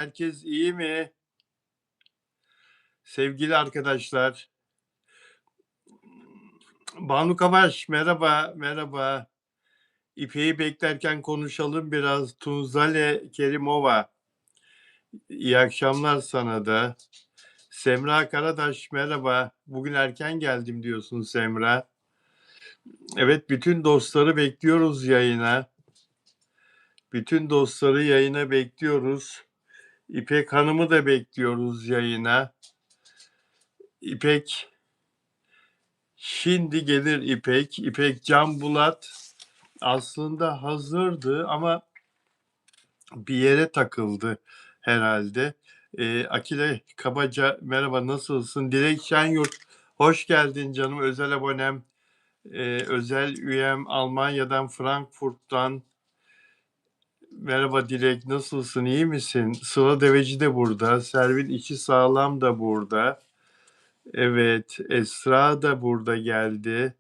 Herkes iyi mi? Sevgili arkadaşlar. Banu Kavaş merhaba, merhaba. İpek'i beklerken konuşalım biraz. Tunzale Kerimova. İyi akşamlar sana da. Semra Karadaş merhaba. Bugün erken geldim diyorsun Semra. Evet, bütün dostları bekliyoruz yayına. Bütün dostları yayına bekliyoruz. İpek Hanım'ı da bekliyoruz yayına. İpek Şimdi gelir İpek. İpek Can Bulat aslında hazırdı ama bir yere takıldı herhalde. Akile Kabaca merhaba, nasılsın? Dilek Şenyurt hoş geldin canım, özel abonem. Özel üyem Almanya'dan, Frankfurt'tan. Merhaba Dilek, nasılsın, iyi misin? Sıla Deveci de burada. Servin içi sağlam da burada. Evet, Esra da burada geldi.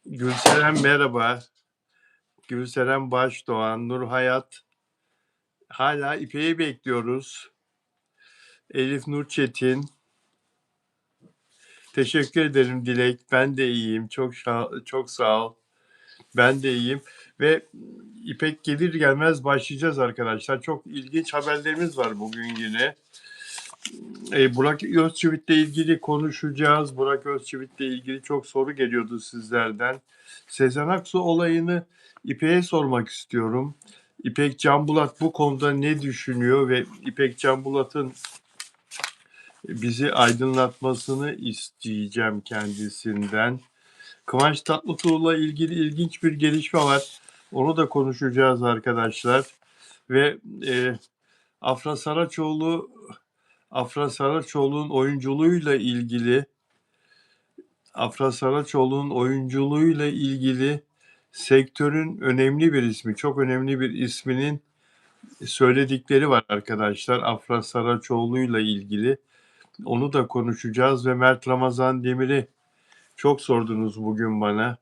Gülseren merhaba. Gülseren Başdoğan, Nur Hayat. Hala İpek'i bekliyoruz. Elif Nur Çetin. Teşekkür ederim Dilek. Ben de iyiyim. Çok sağ ol. Ben de iyiyim. Ve İpek gelir gelmez başlayacağız arkadaşlar. Çok ilginç haberlerimiz var bugün yine. Burak Özçivit'le ilgili konuşacağız. Burak Özçivit'le ilgili çok soru geliyordu sizlerden. Sezen Aksu olayını İpek'e sormak istiyorum. İpek Canbulat bu konuda ne düşünüyor ve İpek Canbulat'ın bizi aydınlatmasını isteyeceğim kendisinden. Kıvanç Tatlıtuğ'la ilgili ilginç bir gelişme var. Onu da konuşacağız arkadaşlar. Ve Afra Saraçoğlu'nun oyunculuğuyla ilgili sektörün önemli bir ismi, çok önemli bir isminin söyledikleri var arkadaşlar. Afra Saraçoğlu'yla ilgili. Onu da konuşacağız ve Mert Ramazan Demir'i çok sordunuz bugün bana.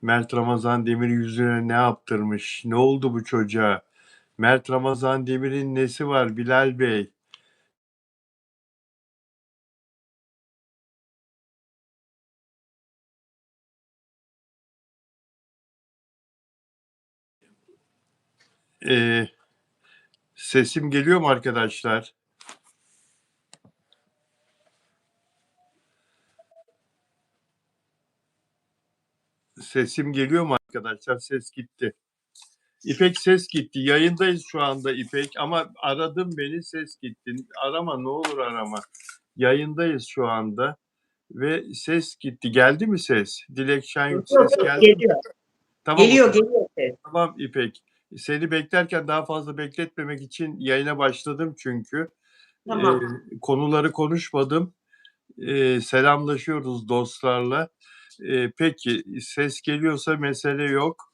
Mert Ramazan Demir yüzüne ne yaptırmış? Ne oldu bu çocuğa? Mert Ramazan Demir'in nesi var Bilal Bey? Ee, Sesim geliyor mu arkadaşlar? Sesim geliyor mu arkadaşlar? Ses gitti. İpek, ses gitti. Yayındayız şu anda İpek ama aradın beni, ses gitti. Arama, ne olur arama. Yayındayız şu anda ve ses gitti. Geldi mi ses? Dilek Şenyurt, Yok, ses geldi mi? geliyor. Tamam o Geliyor, zaman. geliyor ses. Tamam İpek. Seni beklerken daha fazla bekletmemek için yayına başladım çünkü. Tamam. Konuları konuşmadım. Selamlaşıyoruz dostlarla. Peki, ses geliyorsa mesele yok.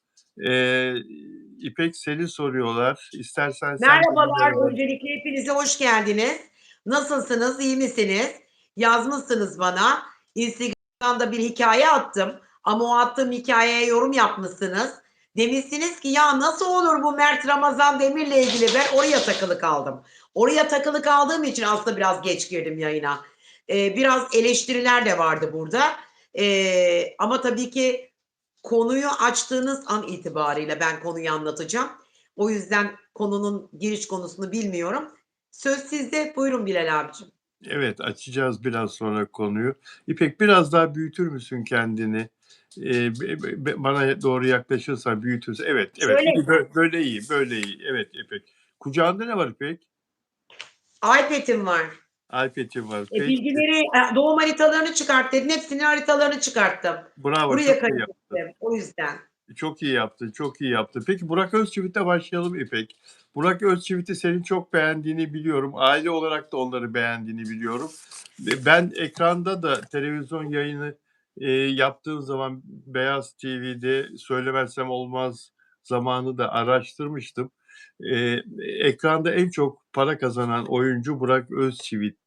İpek, seni soruyorlar. İstersen sen de bir Merhabalar, merhaba. öncelikle hepinize hoş geldiniz. Nasılsınız, iyi misiniz? Yazmışsınız bana. Instagram'da bir hikaye attım ama o attığım hikayeye yorum yapmışsınız. Demişsiniz ki ya nasıl olur bu Mert Ramazan Demir'le ilgili, ben oraya takılı kaldım. Oraya takılı kaldığım için aslında biraz geç girdim yayına. Biraz eleştiriler de vardı burada. Ama tabii ki konuyu açtığınız an itibariyle ben konuyu anlatacağım. O yüzden konunun giriş konusunu bilmiyorum. Söz sizde. Buyurun Bilal abicim. Evet, açacağız biraz sonra konuyu. İpek, biraz daha büyütür müsün kendini? Bana doğru yaklaşırsan büyütürse. Evet, evet. Şöyle, Böyle iyi, böyle iyi. Evet İpek. Kucağında ne var İpek? iPad'im var. iPad'in var. Peki. Bilgileri, doğum haritalarını çıkart dedin. Hepsinin haritalarını çıkarttım. Bravo, Buraya çok iyi yaptın. kaydettim. O yüzden. Çok iyi yaptın, çok iyi yaptın. Peki Burak Özçivit'le başlayalım İpek. Burak Özçivit'i senin çok beğendiğini biliyorum. Aile olarak da onları beğendiğini biliyorum. Ben ekranda da televizyon yayını yaptığım zaman Beyaz TV'de Söylemezsem Olmaz zamanı da araştırmıştım. Ekranda en çok para kazanan oyuncu Burak Özçivit.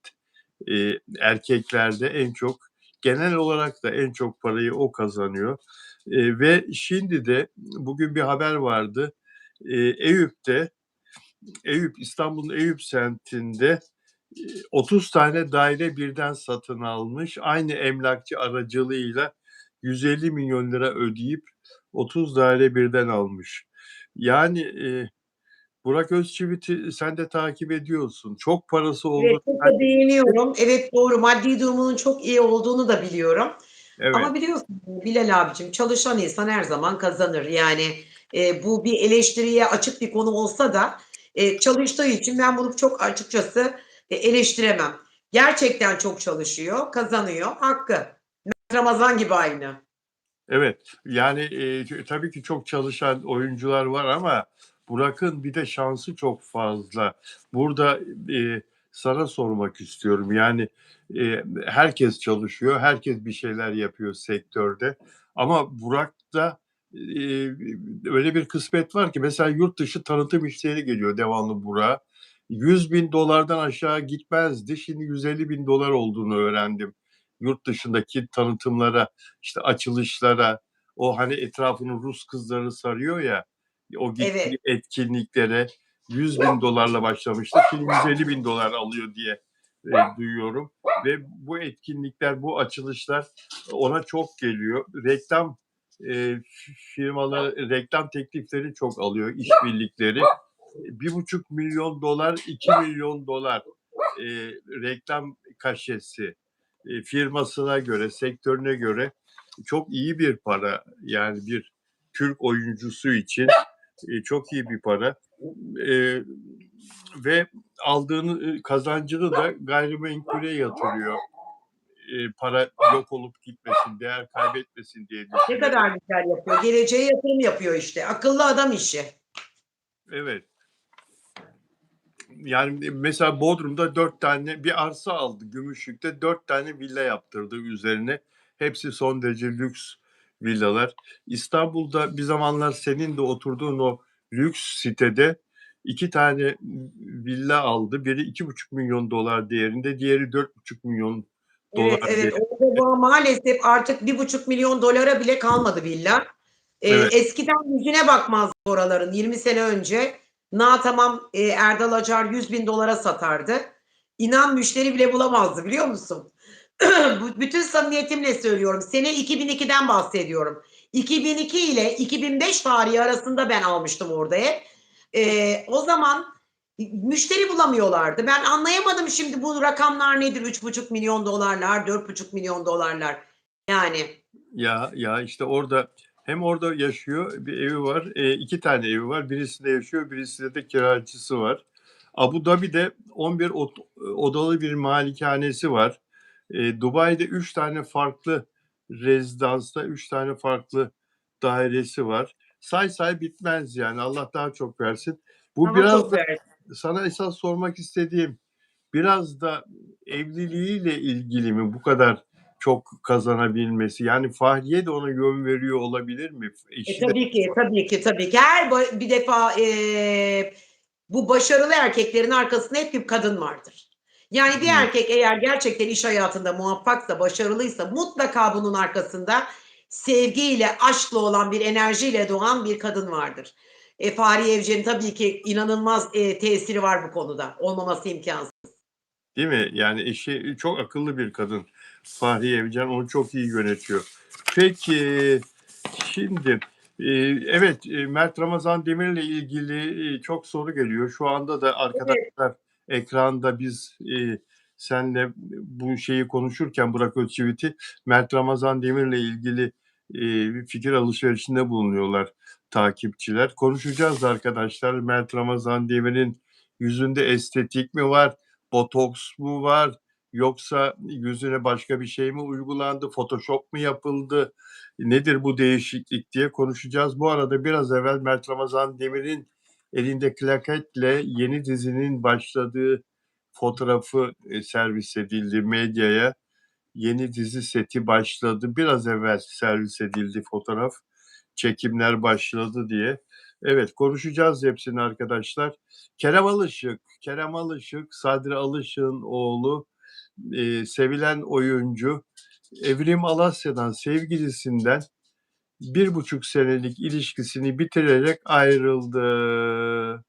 Erkeklerde en çok, genel olarak da en çok parayı o kazanıyor. Ve şimdi de bugün bir haber vardı. Eyüp'te, İstanbul'un Eyüp semtinde 30 tane daire birden satın almış. Aynı emlakçı aracılığıyla 150 milyon lira ödeyip 30 daire birden almış. Yani Burak Özçivit'i sen de takip ediyorsun. Çok parası Evet, olduğunu çok sen da de... beğeniyorum. Evet, doğru. Maddi durumunun çok iyi olduğunu da biliyorum. Evet, Ama biliyorsun Bilal abicim, çalışan insan her zaman kazanır. Yani bu bir eleştiriye açık bir konu olsa da çalıştığı için ben bunu çok açıkçası eleştiremem. Gerçekten çok çalışıyor, kazanıyor, hakkı. Ramazan gibi aynı. evet. Yani tabii ki çok çalışan oyuncular var ama Burak'ın bir de şansı çok fazla. Burada sana sormak istiyorum. Yani herkes çalışıyor, herkes bir şeyler yapıyor sektörde. Ama Burak'ta öyle bir kısmet var ki mesela yurt dışı tanıtım işleri geliyor devamlı Burak'a. 100 bin dolardan aşağı gitmezdi. Şimdi 150 bin dolar olduğunu öğrendim. Yurt dışındaki tanıtımlara, işte açılışlara, o hani etrafını Rus kızları sarıyor ya, o gittiği Evet. etkinliklere 100 bin dolarla başlamıştı. Şimdi 150 bin dolar alıyor diye duyuyorum. Ve bu etkinlikler, bu açılışlar ona çok geliyor. Reklam firmaları, reklam teklifleri çok alıyor, işbirlikleri. 1,5 milyon dolar, 2 milyon dolar e, reklam kaşesi firmasına göre, sektörüne göre çok iyi bir para. Yani bir Türk oyuncusu için çok iyi bir para. E, Ve aldığını kazancını da gayrimenkule yatırıyor. Para yok olup gitmesin, değer kaybetmesin diye Ne düşünerek. kadar güzel yapıyor. Geleceğe yatırım yapıyor işte. Akıllı adam işi. Evet. Yani mesela Bodrum'da 4 tane bir arsa aldı. Gümüşlük'te 4 tane villa yaptırdı üzerine. Hepsi son derece lüks villalar. İstanbul'da bir zamanlar senin de oturduğun o lüks sitede 2 tane villa aldı. Biri 2,5 milyon dolar değerinde, diğeri 4,5 milyon Evet, dolar evet. değerinde. Orada maalesef artık 1,5 milyon dolara bile kalmadı villa. Evet. Eskiden yüzüne bakmazdı oraların. 20 sene önce tamam Erdal Acar 100 bin dolara satardı. İnan müşteri bile bulamazdı biliyor musun? Bütün samimiyetimle söylüyorum. Sene 2002'den bahsediyorum. 2002 ile 2005 tarihi arasında ben almıştım orada ev. O zaman müşteri bulamıyorlardı. Ben anlayamadım şimdi bu rakamlar nedir? 3,5 milyon dolarlar, 4,5 milyon dolarlar. Yani Ya işte orada hem orada yaşıyor, bir evi var, 2 tane evi var. Birisinde yaşıyor, birisinde de kiracısı var. Abu Dhabi'de 11 odalı bir malikanesi var. Dubai'de 3 tane farklı rezidansta 3 tane farklı dairesi var. Say say bitmez yani. Allah daha çok versin. Bu daha biraz çok da verdi. sana esas sormak istediğim, biraz da evliliğiyle ilgili mi bu kadar çok kazanabilmesi? Yani Fahriye de ona yön veriyor olabilir mi? Eşi de Tabii ki, tabii ki, tabii ki. Bir defa bu başarılı erkeklerin arkasında hep bir kadın vardır. Yani bir hmm, erkek eğer gerçekten iş hayatında muvaffaksa, başarılıysa mutlaka bunun arkasında sevgiyle, aşkla olan bir enerjiyle doğan bir kadın vardır. Fahriye Evcen'in tabii ki inanılmaz tesiri var bu konuda. Olmaması imkansız. değil mi? Yani eşi çok akıllı bir kadın. Fahriye Evcen onu çok iyi yönetiyor. Peki şimdi evet, Mert Ramazan Demir'le ilgili çok soru geliyor. Şu anda da Evet. arkadaşlar ekranda biz senle bu şeyi konuşurken Burak Özçivit'i, Mert Ramazan Demir'le ilgili fikir alışverişinde bulunuyorlar takipçiler. Konuşacağız arkadaşlar. Mert Ramazan Demir'in yüzünde estetik mi var? Botoks mu var? Yoksa yüzüne başka bir şey mi uygulandı? Photoshop mu yapıldı? Nedir bu değişiklik diye konuşacağız. Bu arada biraz evvel Mert Ramazan Demir'in elinde klaketle yeni dizinin başladığı fotoğrafı servis edildi medyaya. Yeni dizi seti başladı. Biraz evvel servis edildi fotoğraf. Çekimler başladı diye. Evet, konuşacağız hepsini arkadaşlar. Kerem Alışık, Sadri Alışık'ın oğlu, sevilen oyuncu Evrim Alasya'dan, sevgilisinden 1,5 senelik ilişkisini bitirerek ayrıldı.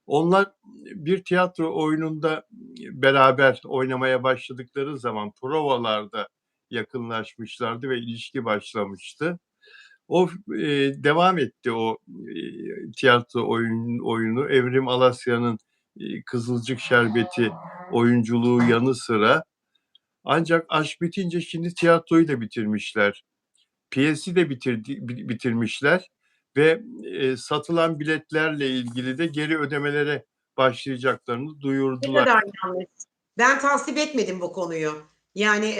Onlar bir tiyatro oyununda beraber oynamaya başladıkları zaman provalarda yakınlaşmışlardı ve ilişki başlamıştı. O devam etti o tiyatro oyunu. Evrim Alasya'nın Kızılcık Şerbeti oyunculuğu yanı sıra. Ancak aşk bitince şimdi tiyatroyu da bitirmişler. Piyesi de bitirmişler ve satılan biletlerle ilgili de geri ödemelere başlayacaklarını Ne duyurdular. kadar yanlış. Ben tasvip etmedim bu konuyu. Yani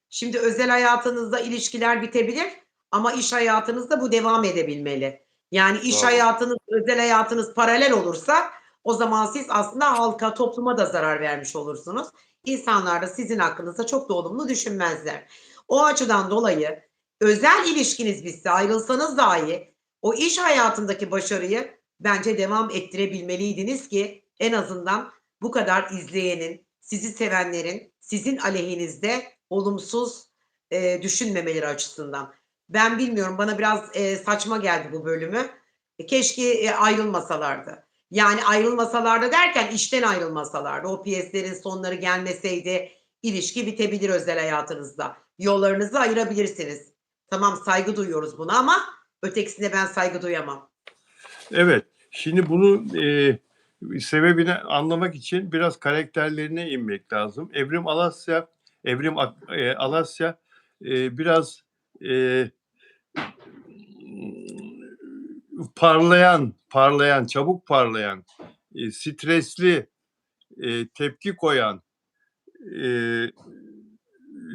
şimdi özel hayatınızda ilişkiler bitebilir ama iş hayatınızda bu devam edebilmeli. Yani iş Bravo. hayatınız, özel hayatınız paralel olursa o zaman siz aslında halka, topluma da zarar vermiş olursunuz. İnsanlar da sizin hakkınızda çok da olumlu düşünmezler. O açıdan dolayı özel ilişkiniz bitse, ayrılsanız dahi o iş hayatındaki başarıyı bence devam ettirebilmeliydiniz ki en azından bu kadar izleyenin, sizi sevenlerin sizin aleyhinizde olumsuz düşünmemeleri açısından. Ben bilmiyorum, bana biraz saçma geldi bu bölümü. Keşke ayrılmasalardı. Yani ayrılmasalardı derken işten ayrılmasalardı. O piyeslerin sonları gelmeseydi ilişki bitebilir özel hayatınızda. Yollarınızı ayırabilirsiniz. Tamam, saygı duyuyoruz buna ama ötekisine ben saygı duyamam. Evet. Şimdi bunu sebebini anlamak için biraz karakterlerine inmek lazım. Evrim Alasya biraz çabuk parlayan, stresli, tepki koyan, e,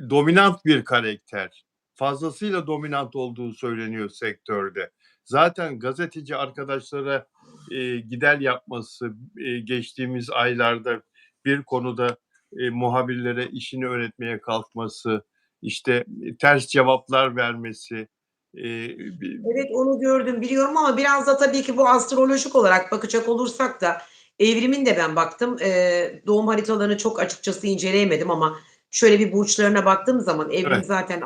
dominant bir karakter. Fazlasıyla dominant olduğu söyleniyor sektörde. Zaten gazeteci arkadaşlara gider yapması, geçtiğimiz aylarda bir konuda muhabirlere işini öğretmeye kalkması, işte ters cevaplar vermesi. Evet, onu gördüm, biliyorum ama biraz da tabii ki bu astrolojik olarak bakacak olursak da Evrim'in de ben baktım. Doğum haritalarını çok açıkçası inceleyemedim ama şöyle bir burçlarına baktığım zaman Evrim Evet. zaten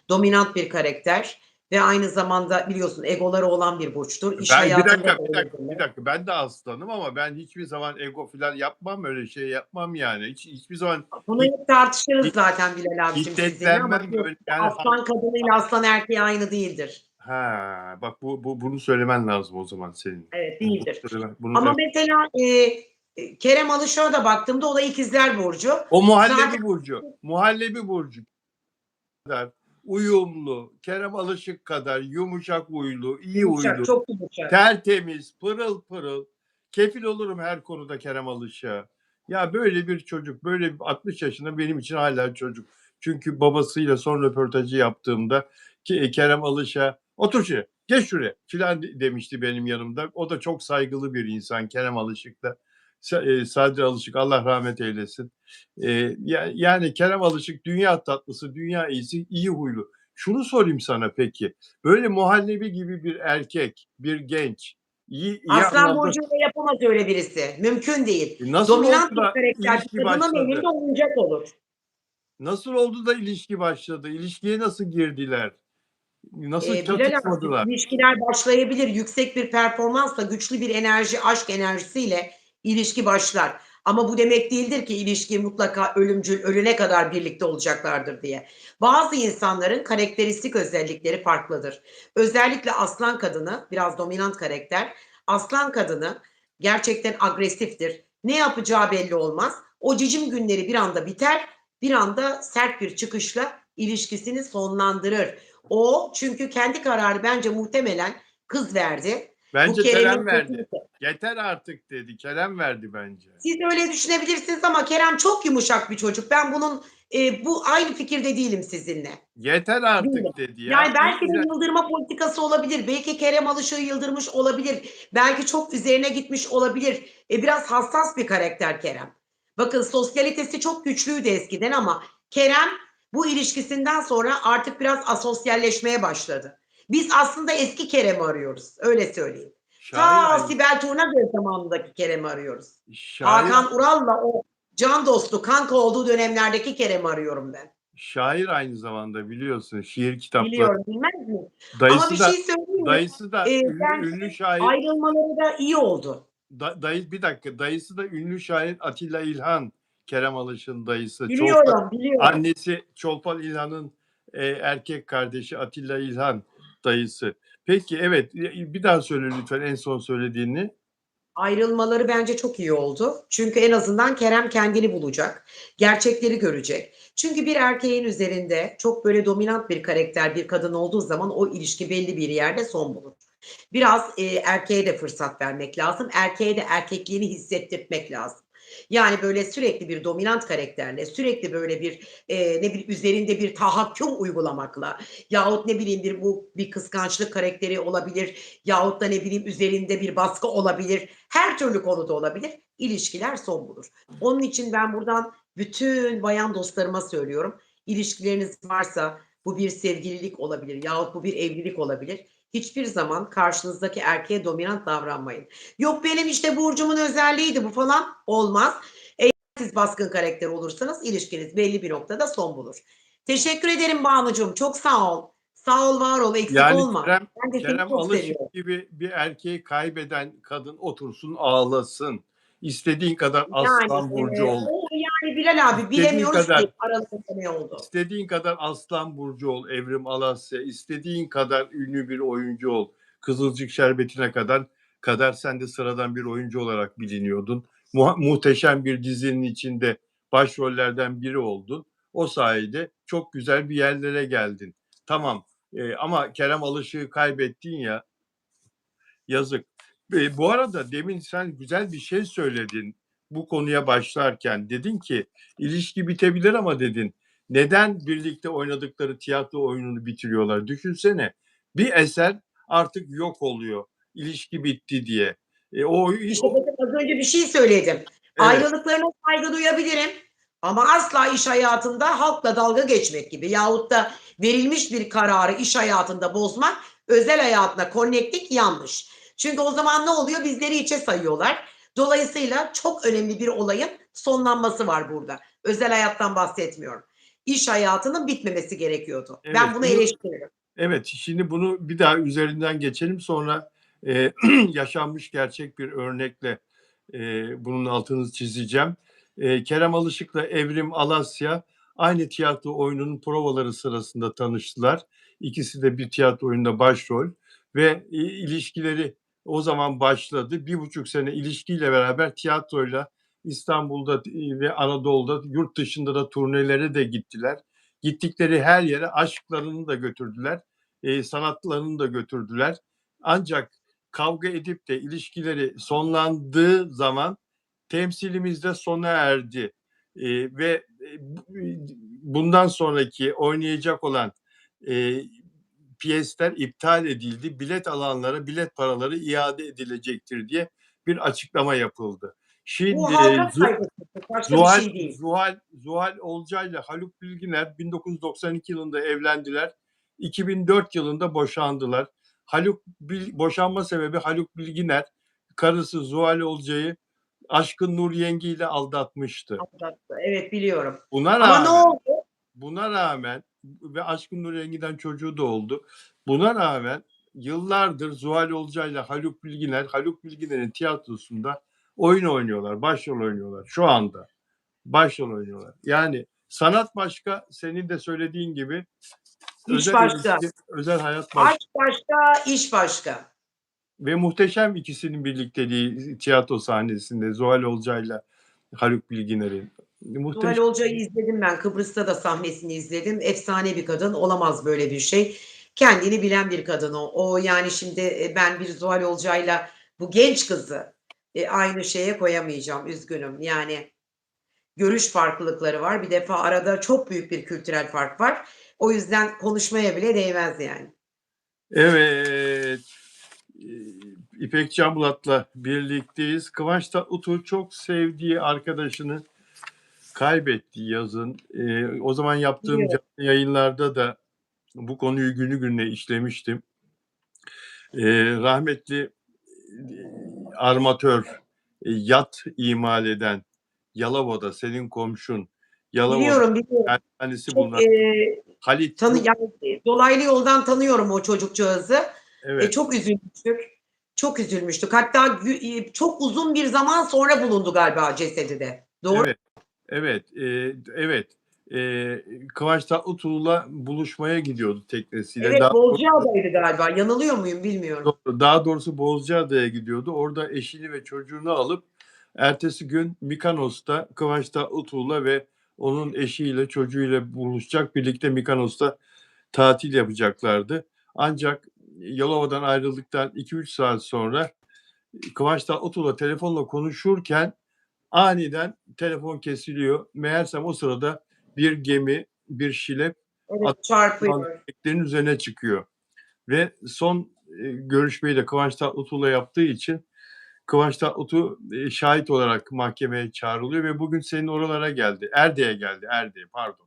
dominant bir karakter ve aynı zamanda biliyorsun egoları olan bir burçtur. İş Ben hayatında da bir dakika. Ben de aslanım ama ben hiçbir zaman ego falan yapmam, öyle şey yapmam yani. Hiçbir zaman bunu hep tartışırız zaten Bilal abicim sizinle ama hiddetlenmem böyle yani. aslan kadınıyla aslan erkeği aynı değildir. Ha, bak bunu söylemen lazım o zaman senin. Evet, değildir. Bunu Ama de. mesela Kerem Alışık'a da baktığımda o da İkizler Burcu. O Zaten muhallebi burcu. Muhallebi burcu kadar uyumlu, Kerem Alışık kadar yumuşak huylu, iyi yumuşak, huylu, çok yumuşak. tertemiz, pırıl pırıl. Kefil olurum her konuda Kerem Alışık'a. Ya böyle bir çocuk, böyle 60 yaşında benim için hala çocuk. Çünkü babasıyla son röportajı yaptığımda Kerem Alışık'a otur şuraya, geç şuraya filan demişti benim yanımda. O da çok saygılı bir insan Kerem Alışık da. Sadri Alışık Allah rahmet eylesin. Yani Kerem Alışık dünya tatlısı, dünya iyisi, iyi huylu. Şunu sorayım sana peki. Böyle muhallebi gibi bir erkek, bir genç, iyi Aslan anlamda Burcu'yla yapamaz öyle birisi. Mümkün değil. nasıl oldu Dominant bir da karakter ilişki bir kadının elinde başladı? oyuncak olur. Nasıl oldu da ilişki başladı? İlişkiye nasıl girdiler? Nasıl Bilal abi, çatışmadılar? ilişkiler başlayabilir. Yüksek bir performansla, güçlü bir enerji, aşk enerjisiyle ilişki başlar. Ama bu demek değildir ki ilişki mutlaka ölümcül, ölene kadar birlikte olacaklardır diye. Bazı insanların karakteristik özellikleri farklıdır. Özellikle aslan kadını, biraz dominant karakter. Aslan kadını gerçekten agresiftir. Ne yapacağı belli olmaz. O cicim günleri bir anda biter, bir anda sert bir çıkışla ilişkisini sonlandırır. O çünkü kendi kararı bence muhtemelen kız verdi. Bu Bence Kerem'in Kerem verdi. kesinlikle. Yeter artık dedi. Kerem verdi bence. Siz öyle düşünebilirsiniz ama Kerem çok yumuşak bir çocuk. Ben bunun bu aynı fikirde değilim sizinle. Yeter Değilim. artık dedi ya. Yani belki de yıldırma politikası olabilir. Belki Kerem Alışık'ı yıldırmış olabilir. Belki çok üzerine gitmiş olabilir. Biraz hassas bir karakter Kerem. Bakın sosyalitesi çok güçlüydü eskiden ama Kerem bu ilişkisinden sonra artık biraz asosyalleşmeye başladı. Biz aslında eski Kerem'i arıyoruz. Öyle söyleyeyim. Ta Şahin, Sibel Turnagöz zamanındaki Kerem'i arıyoruz. Şahin, Hakan Ural'la o can dostu, kanka olduğu dönemlerdeki Kerem'i arıyorum ben. şair aynı zamanda biliyorsun. Şiir kitapları. Biliyorum, bilmez miyim? Ama bir Dayısı da şey söyleyeyim mi? dayısı da ünlü Bence şair. ayrılmaları da iyi oldu. Bir dakika. Dayısı da ünlü şair Atilla İlhan. Kerem Alış'ın dayısı. Biliyorum, biliyorum. Annesi Çolpan İlhan'ın erkek kardeşi Atilla İlhan dayısı. Peki evet, bir daha söyle lütfen en son söylediğini. Ayrılmaları bence çok iyi oldu. Çünkü en azından Kerem kendini bulacak. Gerçekleri görecek. Çünkü bir erkeğin üzerinde çok böyle dominant bir karakter bir kadın olduğu zaman o ilişki belli bir yerde son bulur. Biraz, erkeğe de fırsat vermek lazım. Erkeğe de erkekliğini hissettirtmek lazım. Yani, böyle, sürekli bir dominant karakterle, sürekli böyle bir, ne bileyim, üzerinde bir tahakküm uygulamakla yahut ne bileyim bir kıskançlık karakteri olabilir yahut da ne bileyim üzerinde bir baskı olabilir. Her türlü konuda olabilir. İlişkiler son bulur. Onun için ben buradan bütün bayan dostlarıma söylüyorum. İlişkileriniz varsa bu bir sevgililik olabilir yahut bu bir evlilik olabilir. Hiçbir zaman karşınızdaki erkeğe dominant davranmayın. Yok benim işte burcumun özelliğiydi bu falan olmaz. Eğer siz baskın karakter olursanız ilişkiniz belli bir noktada son bulur. Teşekkür ederim Banucuğum. Çok sağ ol. Sağ ol, var ol, eksik Yani olma. Ben de seni Kerem çok Alışık seviyorum. gibi bir erkeği kaybeden kadın otursun ağlasın. İstediğin kadar Yani, Aslan burcu ol. o yani Bilal abi İstediğin bilemiyoruz ki kadar aralarında ne oldu. istediğin kadar Aslan burcu ol. Evrim Alasya. İstediğin kadar ünlü bir oyuncu ol. Kızılcık Şerbeti'ne kadar sen de sıradan bir oyuncu olarak biliniyordun. Muhteşem bir dizinin içinde başrollerden biri oldun. O sayede çok güzel bir yerlere geldin. Tamam. Ama Kerem Alışık'ı kaybettin ya, yazık. Bu arada demin sen güzel bir şey söyledin bu konuya başlarken. Dedin ki ilişki bitebilir ama dedin. Neden birlikte oynadıkları tiyatro oyununu bitiriyorlar? Düşünsene, bir eser artık yok oluyor. İlişki bitti diye. İşte O bakın az önce bir şey söyledim. evet, Ayrılıklarına saygı duyabilirim ama asla iş hayatında halkla dalga geçmek gibi yahut da verilmiş bir kararı iş hayatında bozmak, özel hayatına connecting yanlış. Çünkü o zaman ne oluyor? Bizleri içe sayıyorlar. Dolayısıyla çok önemli bir olayın sonlanması var burada. Özel hayattan bahsetmiyorum. İş hayatının bitmemesi gerekiyordu. Ben evet. bunu eleştiririm. Evet, şimdi bunu bir daha üzerinden geçelim. Sonra yaşanmış gerçek bir örnekle bunun altını çizeceğim. Kerem Alışık'la Evrim Alasya aynı tiyatro oyununun provaları sırasında tanıştılar. İkisi de bir tiyatro oyununda başrol ve ilişkileri o zaman başladı. 1,5 sene ilişkiyle beraber tiyatroyla İstanbul'da ve Anadolu'da, yurt dışında da turnelere de gittiler. Gittikleri her yere aşklarını da götürdüler, sanatlarını da götürdüler. Ancak kavga edip de ilişkileri sonlandığı zaman temsilimiz de sona erdi. Ve bundan sonraki oynayacak olan piyesler iptal edildi. Bilet alanlara bilet paraları iade edilecektir diye bir açıklama yapıldı. Bu Şimdi halka saygısızlık, başka bir Zuhal şey değil. Zuhal Zuhal Olcay ile Haluk Bilginer 1992 yılında evlendiler. 2004 yılında boşandılar. Boşanma sebebi Haluk Bilginer karısı Zuhal Olcay'ı Aşkın Nur Yengi ile aldatmıştı. Aldattı. Evet biliyorum. Buna Ama ne rağmen oldu? buna rağmen ve Aşkın Nur Yengi'den çocuğu da oldu. Buna rağmen yıllardır Zuhal Olcay ile Haluk Bilginer'in tiyatrosunda oyun oynuyorlar, başrol oynuyorlar şu anda. Başrol oynuyorlar. Yani sanat başka, senin de söylediğin gibi İş özel başka. ilişki, özel hayat başka. Aşk başka, iş başka. Ve muhteşem ikisinin birlikteliği tiyatro sahnesinde Zuhal Olcay'la Haluk Bilginer'in. Zuhal Muhteşem. Olcay'ı izledim ben. Kıbrıs'ta da sahnesini izledim. Efsane bir kadın. Olamaz böyle bir şey. Kendini bilen bir kadın o. O yani şimdi ben bir Zuhal Olcay'la bu genç kızı aynı şeye koyamayacağım. Üzgünüm. Yani görüş farklılıkları var. Bir defa arada çok büyük bir kültürel fark var. O yüzden konuşmaya bile değmez yani. Evet. İpek Canbulat'la birlikteyiz. Kıvanç Tatlıtuğ çok sevdiği arkadaşını kaybetti yazın. O zaman yaptığım Biliyorum. canlı yayınlarda da bu konuyu günü gününe işlemiştim. Rahmetli armatör, yat imal eden Yalova'da senin komşun Yalova'da Biliyorum, biliyorum. annesi Çok, bulunan Halit Yuk. yani, dolaylı yoldan tanıyorum o çocukcağızı. Evet, Çok üzülmüştük. Çok üzülmüştük. Hatta çok uzun bir zaman sonra bulundu galiba cesedi de. Doğru. evet, evet, evet. Kıvanç Tatlıtuğ'la buluşmaya gidiyordu teknesiyle. Evet, Bozcaada'ydı galiba. Yanılıyor muyum bilmiyorum. Daha doğrusu Bozcaada'ya gidiyordu. Orada eşini ve çocuğunu alıp ertesi gün Mikonos'ta Kıvanç Tatlıtuğ'la ve onun eşiyle çocuğuyla buluşacak. Birlikte Mikonos'ta tatil yapacaklardı. Ancak Yalova'dan ayrıldıktan 2-3 saat sonra Kıvanç Tatlıtuğ'la telefonla konuşurken aniden telefon kesiliyor. Meğersem o sırada bir gemi, bir şilep Evet, çarpıyor. teknenin üzerine çıkıyor. Ve son görüşmeyi de Kıvanç Tatlıtuğ'la yaptığı için Kıvanç Tatlıtuğ şahit olarak mahkemeye çağrılıyor ve bugün senin oralara geldi. Erde'ye geldi. Erde'ye pardon.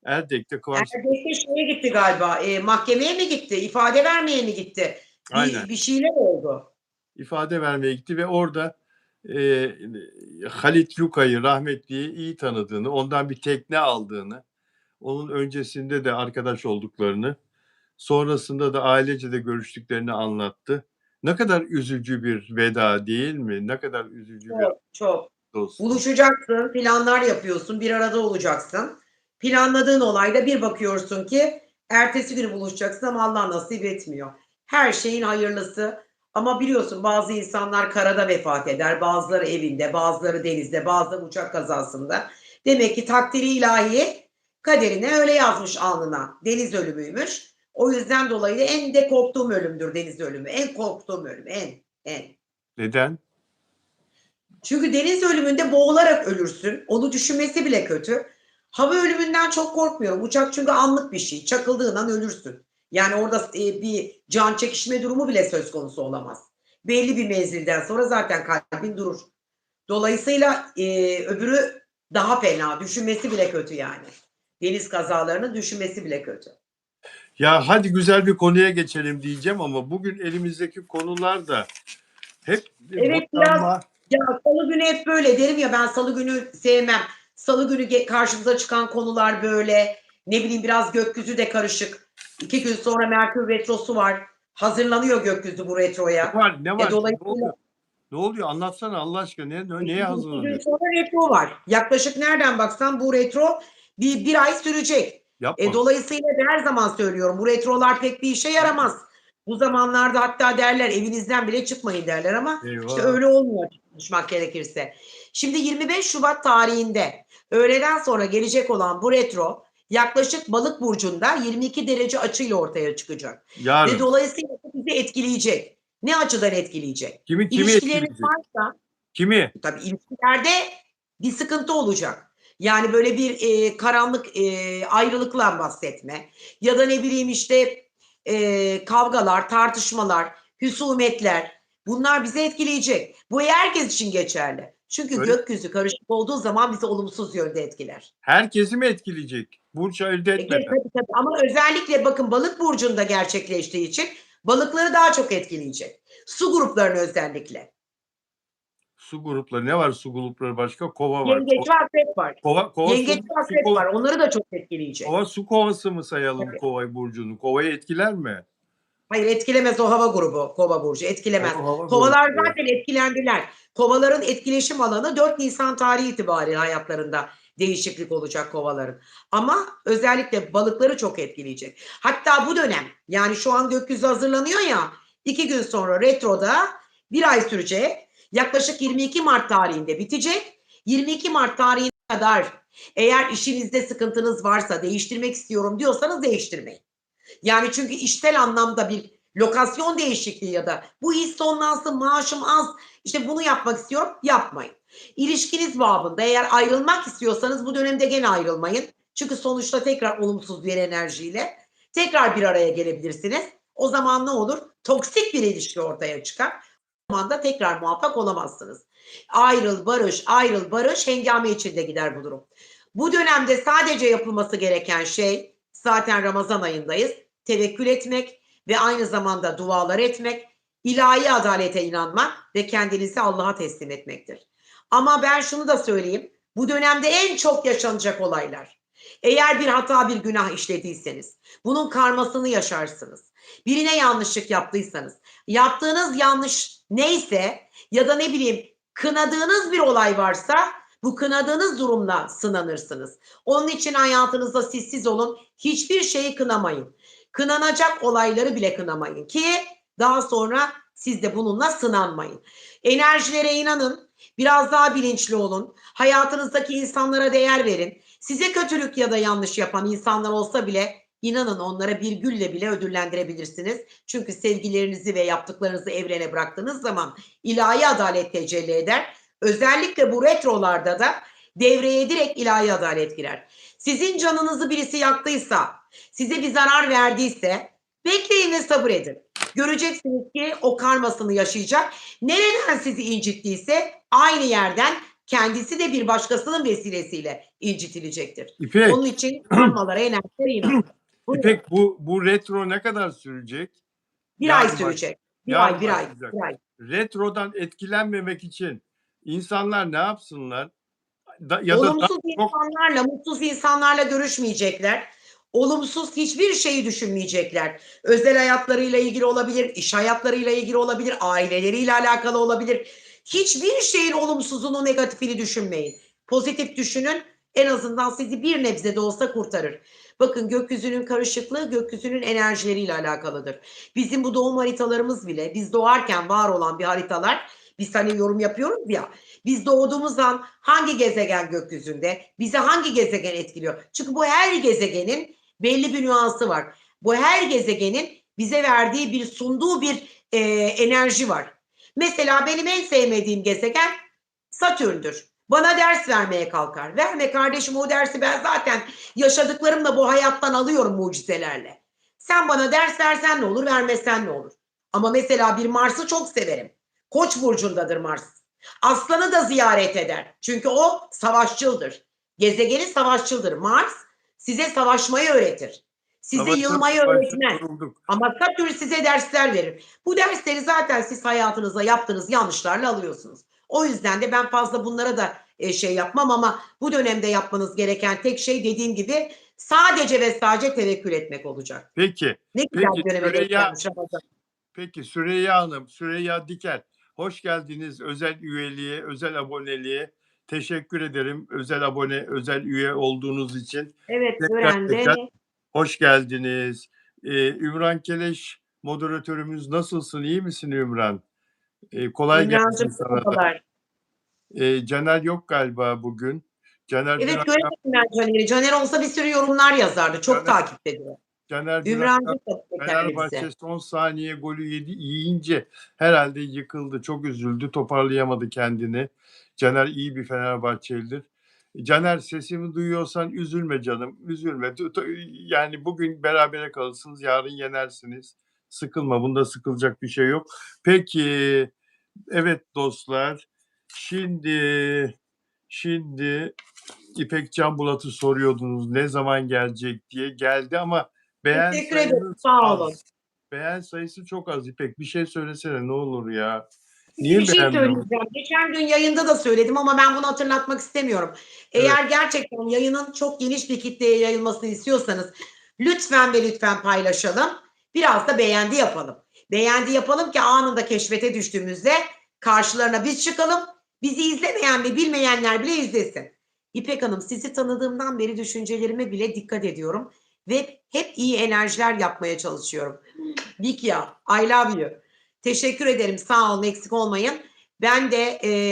Erdek'te Kıvanç Erdek'te şeye gitti galiba. Mahkemeye mi gitti? İfade vermeye mi gitti? aynen Bir şeyler oldu. ifade vermeye gitti ve orada e, Halit Yuka'yı rahmetliyi iyi tanıdığını, ondan bir tekne aldığını, onun öncesinde de arkadaş olduklarını, sonrasında da ailece de görüştüklerini anlattı. Ne kadar üzücü bir veda değil mi? Ne kadar üzücü bir Çok, çok. dostum. Buluşacaksın, planlar yapıyorsun, bir arada olacaksın. Planladığın olayda bir bakıyorsun ki ertesi günü buluşacaksın ama Allah nasip etmiyor. Her şeyin hayırlısı ama biliyorsun bazı insanlar karada vefat eder, bazıları evinde, bazıları denizde, bazıları uçak kazasında. Demek ki takdiri ilahi kaderine öyle yazmış alnına. Deniz ölümüymüş. O yüzden dolayı da en de korktuğum ölümdür deniz ölümü. En korktuğum ölüm, en. Neden? Çünkü deniz ölümünde boğularak ölürsün. Onu düşünmesi bile kötü. Hava ölümünden çok korkmuyorum. Uçak çünkü anlık bir şey. Çakıldığından ölürsün. Yani orada bir can çekişme durumu bile söz konusu olamaz. Belli bir menzilden sonra zaten kalbin durur. Dolayısıyla öbürü daha fena. Düşünmesi bile kötü yani. Deniz kazalarının düşünmesi bile kötü. Ya hadi güzel bir konuya geçelim diyeceğim ama bugün elimizdeki konular da hep Evet, biraz boşanma. ya salı günü hep böyle derim ya, ben salı günü sevmem. Salı günü karşımıza çıkan konular böyle, ne bileyim, biraz gökyüzü de karışık. 2 gün sonra Merkür Retrosu var. Hazırlanıyor gökyüzü bu Ne retroya. var? Ne var? Ne Dolayısıyla oluyor? Ne oluyor? Anlatsana Allah aşkına. Neye 2 gün hazırlanıyor? sonra retro var. Yaklaşık nereden baksan bu retro bir ay sürecek. Yapma. Dolayısıyla her zaman söylüyorum, bu retrolar pek bir işe yaramaz. Bu zamanlarda hatta derler evinizden bile çıkmayın derler ama işte Eyvah. öyle olmuyor konuşmak gerekirse. Şimdi 25 Şubat tarihinde öğleden sonra gelecek olan bu retro yaklaşık Balık burcunda 22 derece açıyla ortaya çıkacak. Ve Yarın. dolayısıyla bizi etkileyecek. Ne açıdan etkileyecek? Kimi İlişkileriniz etkileyecek? varsa Kimi? tabii ilişkilerde bir sıkıntı olacak. Yani böyle bir karanlık ayrılıkla bahsetme ya da ne bileyim işte kavgalar, tartışmalar, husumetler, bunlar bizi etkileyecek. Bu herkes için geçerli. Çünkü Öyle gökyüzü karışık olduğu zaman bizi olumsuz yönde etkiler. herkesi mi etkileyecek? Burç elde etmeden. Tabii, tabii. Ama özellikle bakın Balık burcunda gerçekleştiği için balıkları daha çok etkileyecek. Su gruplarını özellikle. Su grupları. Ne var su grupları başka? Kova var. Yengeç ve akrep var. Kova Yengeç ve akrep var. Onları da çok etkileyecek. kova su kovası mı sayalım Tabii. kova burcunu? Kovayı etkiler mi? Hayır, etkilemez, o hava grubu, Kova burcu O etkilemez. hava grubu. Kovalar zaten etkilendiler. Kovaların etkileşim alanı 4 Nisan tarihi itibariyle hayatlarında değişiklik olacak kovaların. Ama özellikle balıkları çok etkileyecek. Hatta bu dönem, yani şu an gökyüzü hazırlanıyor ya, 2 gün sonra retroda bir ay sürecek. Yaklaşık 22 Mart tarihinde bitecek. 22 Mart tarihine kadar eğer işinizde sıkıntınız varsa, değiştirmek istiyorum diyorsanız değiştirmeyin. Yani çünkü işsel anlamda bir lokasyon değişikliği ya da bu iş sonlansın, maaşım az, işte bunu yapmak istiyorum, yapmayın. İlişkiniz babında eğer ayrılmak istiyorsanız bu dönemde gene ayrılmayın. Çünkü sonuçta tekrar olumsuz bir enerjiyle tekrar bir araya gelebilirsiniz. O zaman ne olur? Toksik bir ilişki ortaya çıkar. O zaman da tekrar muvaffak olamazsınız. Ayrıl, barış, ayrıl, barış, hengame içinde gider bu durum. Bu dönemde sadece yapılması gereken şey, zaten Ramazan ayındayız, tevekkül etmek ve aynı zamanda dualar etmek, ilahi adalete inanmak ve kendinizi Allah'a teslim etmektir. Ama ben şunu da söyleyeyim, Bu dönemde en çok yaşanacak olaylar. Eğer bir hata, bir günah işlediyseniz, bunun karmasını yaşarsınız. Birine yanlışlık yaptıysanız, yaptığınız yanlış neyse ya da ne bileyim kınadığınız bir olay varsa bu kınadığınız durumla sınanırsınız. Onun için hayatınızda siz olun, hiçbir şeyi kınamayın. Kınanacak olayları bile kınamayın ki daha sonra siz de bununla sınanmayın. Enerjilere inanın, biraz daha bilinçli olun, hayatınızdaki insanlara değer verin. Size kötülük ya da yanlış yapan insanlar olsa bile inanın onlara bir gülle bile ödüllendirebilirsiniz. Çünkü sevgilerinizi ve yaptıklarınızı evrene bıraktığınız zaman ilahi adalet tecelli eder. Özellikle bu retrolarda da devreye direkt ilahi adalet girer. Sizin canınızı birisi yaktıysa, size bir zarar verdiyse bekleyin ve sabır edin. Göreceksiniz ki o karmasını yaşayacak. Nereden sizi incittiyse aynı yerden kendisi de bir başkasının vesilesiyle incitilecektir. İpek, Onun için karmalara, enerjilere inanın. İpek bu retro ne kadar sürecek? Bir ay Yarın sürecek. yarın Bir ay. başlayacak. Retrodan etkilenmemek için insanlar ne yapsınlar? Ya da Olumsuz çok insanlarla, mutsuz insanlarla görüşmeyecekler. Olumsuz hiçbir şeyi düşünmeyecekler. Özel hayatlarıyla ilgili olabilir, iş hayatlarıyla ilgili olabilir, aileleriyle alakalı olabilir. Hiçbir şeyin olumsuzunu, negatifini düşünmeyin. Pozitif düşünün, en azından sizi bir nebze de olsa kurtarır. Bakın gökyüzünün karışıklığı gökyüzünün enerjileriyle alakalıdır. Bizim bu doğum haritalarımız bile, biz doğarken var olan bir haritalar, biz hani yorum yapıyoruz ya, biz doğduğumuz an hangi gezegen gökyüzünde, bizi hangi gezegen etkiliyor? Çünkü bu her gezegenin belli bir nüansı var. Bu her gezegenin bize verdiği bir, sunduğu bir enerji var. Mesela benim en sevmediğim gezegen Satürn'dür. Bana ders vermeye kalkar. Verme kardeşim, o dersi ben zaten yaşadıklarımla bu hayattan alıyorum mucizelerle. Sen bana ders versen ne olur, vermesen ne olur? Ama mesela bir Mars'ı çok severim. Koç burcundadır Mars. Aslanı da ziyaret eder. Çünkü o savaşçıldır. Gezegeni savaşçıldır. Mars size savaşmayı öğretir. Size yılmayı öğretmez. yorulduk. Ama Satürn size dersler verir. Bu dersleri zaten siz hayatınızda yaptığınız yanlışlarla alıyorsunuz. O yüzden de ben fazla bunlara da şey yapmam ama bu dönemde yapmanız gereken tek şey dediğim gibi sadece ve sadece tevekkül etmek olacak. Peki. Ne güzel Peki bir döneme denk gelmiş Ramazan. Peki Süreyya Hanım, Süreyya Diker. Hoş geldiniz özel üyeliğe, özel aboneliğe. Teşekkür ederim özel abone, özel üye olduğunuz için. Evet, Tekrar Gören'de hoş geldiniz. Ümran Keleş moderatörümüz, nasılsın? İyi misin Ümran? Kolay gelsin Ümrancığım sana da. merhabalar. Caner yok galiba bugün. Caner dün Evet, akşam göremedim ben Caner'i. Caner olsa bir sürü yorumlar yazardı. Çok Caner, takip ediyor. Caner dün akşam Ümrancı da Fenerbahçe kendisi. son saniye golü yiyince herhalde yıkıldı. Çok üzüldü. Toparlayamadı kendini. Caner iyi bir Fenerbahçelidir. Caner, sesimi duyuyorsan üzülme canım. Üzülme. Yani bugün berabere kalırsınız. Yarın yenersiniz. Sıkılma. Bunda sıkılacak bir şey yok. Peki. Evet dostlar. Şimdi İpek Canbulat'ı soruyordunuz ne zaman gelecek diye. Geldi ama beğen Teşekkür ederim. sayınız Sağ olun. az. Beğen sayısı çok az İpek. Bir şey söylesene ne olur ya. Bir Niye şey beğenmiyorsun? söyleyeceğim. Geçen gün yayında da söyledim ama ben bunu hatırlatmak istemiyorum. Evet. Eğer gerçekten yayının çok geniş bir kitleye yayılmasını istiyorsanız lütfen ve lütfen paylaşalım. Biraz da beğendi yapalım. Beğendi yapalım ki anında keşfete düştüğümüzde karşılarına biz çıkalım. Bizi izlemeyen ve bilmeyenler bile izlesin. İpek Hanım, sizi tanıdığımdan beri düşüncelerime bile dikkat ediyorum ve hep iyi enerjiler yapmaya çalışıyorum. Bikya, I love you. Teşekkür ederim. Sağ olun, eksik olmayın. Ben de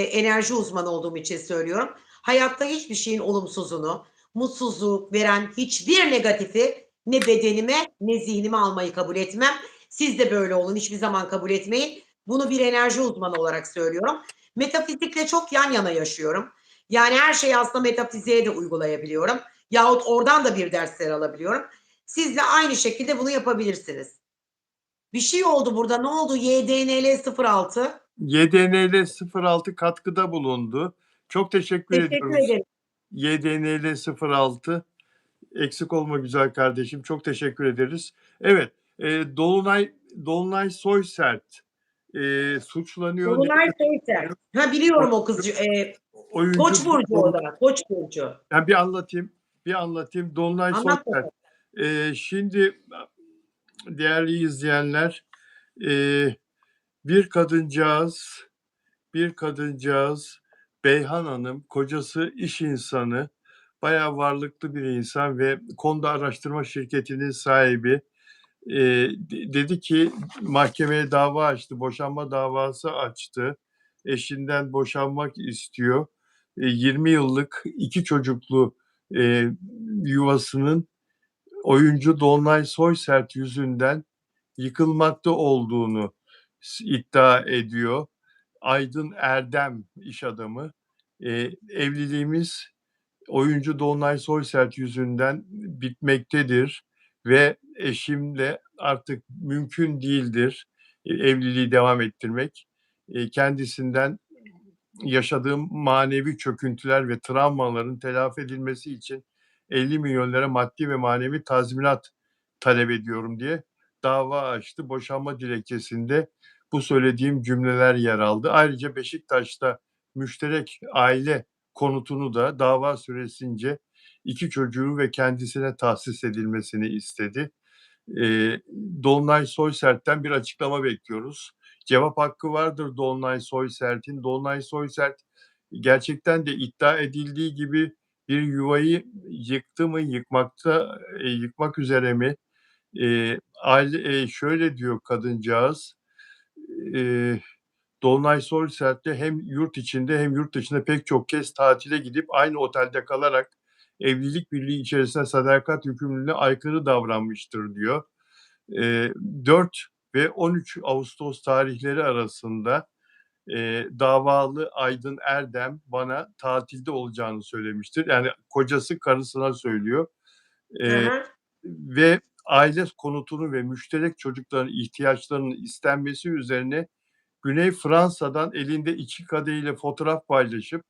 enerji uzmanı olduğum için söylüyorum. Hayatta hiçbir şeyin olumsuzunu, mutsuzluk veren hiçbir negatifi ne bedenime ne zihnime almayı kabul etmem. Siz de böyle olun. Hiçbir zaman kabul etmeyin. Bunu bir enerji uzmanı olarak söylüyorum. Metafizikle çok yan yana yaşıyorum. Yani her şeyi aslında metafiziğe de uygulayabiliyorum. Yahut oradan da bir dersler alabiliyorum. Siz de aynı şekilde bunu yapabilirsiniz. Bir şey oldu burada. Ne oldu? YDNL 06. YDNL 06 katkıda bulundu. Çok teşekkür Teşekkür ediyoruz. ederim. YDNL 06. Eksik olma güzel kardeşim. Çok teşekkür ederiz. Evet. Dolunay Soysert suçlanıyor. Dolunay Soyser. Ha, biliyorum o kızcı. oyuncu Koç burcu o da. Koç burcu. ben bir anlatayım. Dolunay Anlat Soyser. bakalım. Şimdi değerli izleyenler, eee, bir kadıncağız bir kadıncağız Beyhan Hanım, kocası iş insanı, bayağı varlıklı bir insan ve konuda araştırma şirketinin sahibi. Dedi ki mahkemeye dava açtı, boşanma davası açtı. Eşinden boşanmak istiyor. 20 yıllık 2 çocuklu yuvasının oyuncu Dolunay Soysert yüzünden yıkılmakta olduğunu iddia ediyor. Aydın Erdem iş adamı. Evliliğimiz oyuncu Dolunay Soysert yüzünden bitmektedir ve eşimle artık mümkün değildir evliliği devam ettirmek. Kendisinden yaşadığım manevi çöküntüler ve travmaların telafi edilmesi için 50 milyon lira maddi ve manevi tazminat talep ediyorum diye dava açtı. Boşanma dilekçesinde bu söylediğim cümleler yer aldı. Ayrıca Beşiktaş'ta müşterek aile konutunu da dava süresince 2 çocuğu ve kendisine tahsis edilmesini istedi. Eee, Dolunay Soysert'ten bir açıklama bekliyoruz. Cevap hakkı vardır Dolunay Soysert'in. Dolunay Soysert gerçekten de iddia edildiği gibi bir yuvayı yıktı mı, yıkmak üzere mi? Şöyle diyor kadıncağız, eee, Dolunay Soysert'le hem yurt içinde hem yurt dışında pek çok kez tatile gidip aynı otelde kalarak evlilik birliği içerisinde sadakat yükümlülüğüne aykırı davranmıştır diyor. 4 ve 13 Ağustos tarihleri arasında davalı Aydın Erdem bana tatilde olacağını söylemiştir. Yani kocası karısına söylüyor. Hı Eee, hı. ve aile konutunu ve müşterek çocukların ihtiyaçlarının istenmesi üzerine Güney Fransa'dan elinde 2 kadehiyle fotoğraf paylaşıp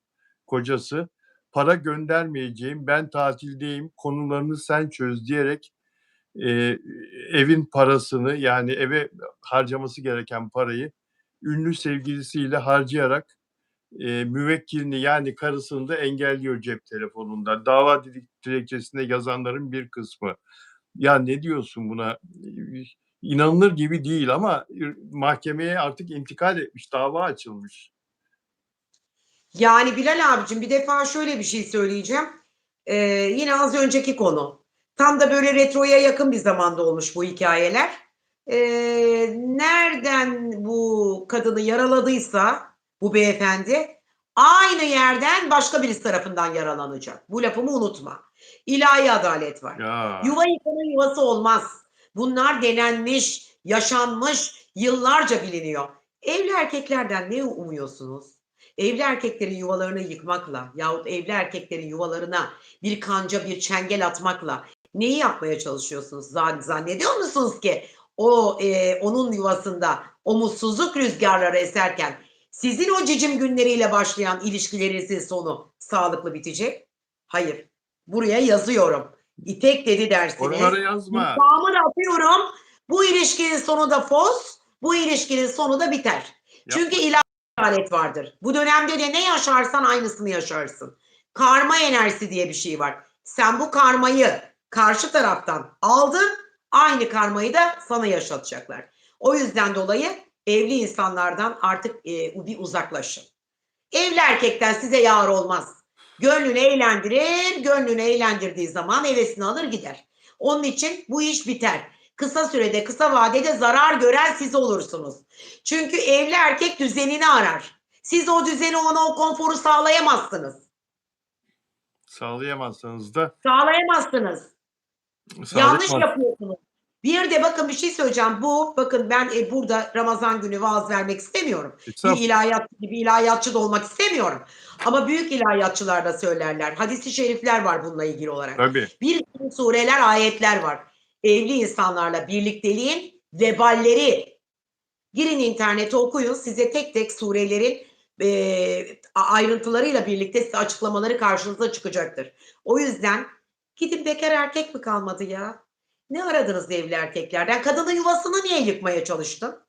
kocası, "Para göndermeyeceğim, ben tatildeyim, konularını sen çöz." diyerek eee, evin parasını, yani eve harcaması gereken parayı ünlü sevgilisiyle harcayarak müvekkilini, yani karısını da engelliyor cep telefonunda. Dava dilekçesinde yazanların bir kısmı. Ya ne diyorsun buna? İnanılır gibi değil ama mahkemeye artık intikal etmiş, dava açılmış. Yani Bilal abicim bir defa şöyle bir şey söyleyeceğim. Yine az önceki konu. Tam da böyle retroya yakın bir zamanda olmuş bu hikayeler. Nereden bu kadını yaraladıysa bu beyefendi aynı yerden başka birisi tarafından yaralanacak. Bu lafımı unutma. İlahi adalet var. Ya, Yuva yıkanın yuvası olmaz. Bunlar denenmiş, yaşanmış, yıllarca biliniyor. Evli erkeklerden ne umuyorsunuz? Evli erkeklerin yuvalarını yıkmakla yahut evli erkeklerin yuvalarına bir kanca, bir çengel atmakla neyi yapmaya çalışıyorsunuz? Zannediyor musunuz ki onun yuvasında o mutsuzluk rüzgarları eserken sizin o cicim günleriyle başlayan ilişkilerinizin sonu sağlıklı bitecek? Hayır. Buraya yazıyorum. İpek dedi dersiniz. oralara yazma. İmzamı da atıyorum. Bu ilişkinin sonu da fos, bu ilişkinin sonu da biter. Çünkü Yapma. adalet vardır. Bu dönemde de ne yaşarsan aynısını yaşarsın. Karma enerjisi diye bir şey var. Sen bu karmayı karşı taraftan aldın, aynı karmayı da sana yaşatacaklar. O yüzden dolayı evli insanlardan artık bir uzaklaşın. Evli erkekten size yar olmaz. Gönlünü eğlendirir, gönlünü eğlendirdiği zaman hevesini alır gider. Onun için bu iş biter. Kısa sürede, kısa vadede zarar gören siz olursunuz. Çünkü evli erkek düzenini arar. Siz o düzeni, ona o konforu sağlayamazsınız. Sağlayamazsanız da Sağlayamazsınız. Yanlış sağlayamaz. yapıyorsunuz. Bir de bakın bir şey söyleyeceğim. Bakın ben burada Ramazan günü vaaz vermek istemiyorum. Bir Estağfurullah. ilahiyatçı gibi ilahiyatçı da olmak istemiyorum. Ama büyük ilahiyatçılar da söylerler. Hadis-i şerifler var bununla ilgili olarak. Tabii. Bir sürü sureler, ayetler var. Evli insanlarla birlikteliğin veballeri. Girin internete okuyun. Size tek tek surelerin ayrıntılarıyla birlikte size açıklamaları karşınıza çıkacaktır. O yüzden gidin bekar erkek mi kalmadı ya? Ne aradınız evli erkeklerden? Kadının yuvasını niye yıkmaya çalıştın?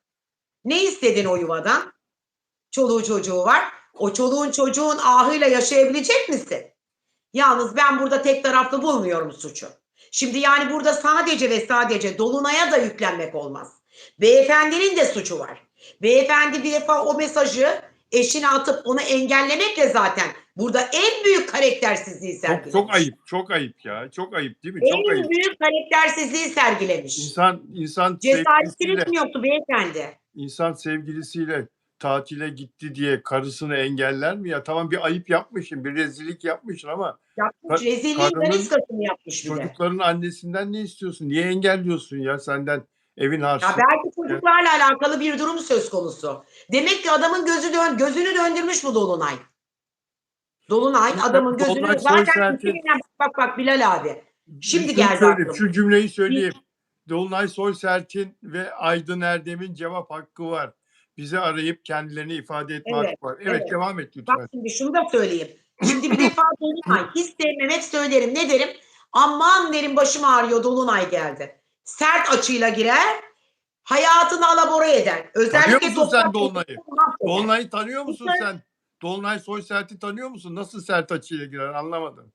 Ne istedin o yuvadan? Çoluğu çocuğu var. O çoluğun çocuğun ahıyla yaşayabilecek misin? Yalnız ben burada tek taraflı bulmuyorum suçu. Şimdi yani burada sadece ve sadece Dolunay'a da yüklenmek olmaz. Beyefendinin de suçu var. Beyefendi bir defa o mesajı eşine atıp onu engellemekle zaten burada en büyük karaktersizliği Çok sergilemiş. ayıp, çok ayıp ya. Çok ayıp değil mi? Çok En ayıp. büyük karaktersizliği sergilemiş. İnsan Cesaretiniz sevgilisiyle mi yoktu beyefendi? insan sevgilisiyle tatile gitti diye karısını engeller mi ya? Tamam, bir ayıp yapmışsın, bir rezillik yapmışsın ama Yapmış, rezilliğin karının, daniskasını yapmış bir de. çocukların annesinden ne istiyorsun? Niye engelliyorsun ya senden evin Ya harçlığı? belki çocuklarla alakalı bir durum söz konusu. Demek ki adamın gözünü döndürmüş bu Dolunay. Dolunay adamın gözünü Dolunay zaten Soysert'in bak Bilal abi. Şimdi şunu geldi söyleyeyim, aklıma. şu cümleyi Bir söyleyeyim. Dolunay Soysert'in ve Aydın Erdem'in cevap hakkı var. Bizi arayıp kendilerini ifade etme evet, hakkı var. Evet, evet. devam et Bak lütfen. şimdi şunu da söyleyeyim. Şimdi bir defa Dolunay hiç sevmem hep söylerim. Ne derim? Aman derim başım ağrıyor Dolunay geldi. Sert açıyla girer, hayatını alabora eder. Tanıyor Özellikle musun sen toprak Dolunay'ı? mahveder. Dolunay'ı tanıyor musun sen? Dolunay Soysert'i tanıyor musun? Nasıl sert açıyla girer, anlamadım.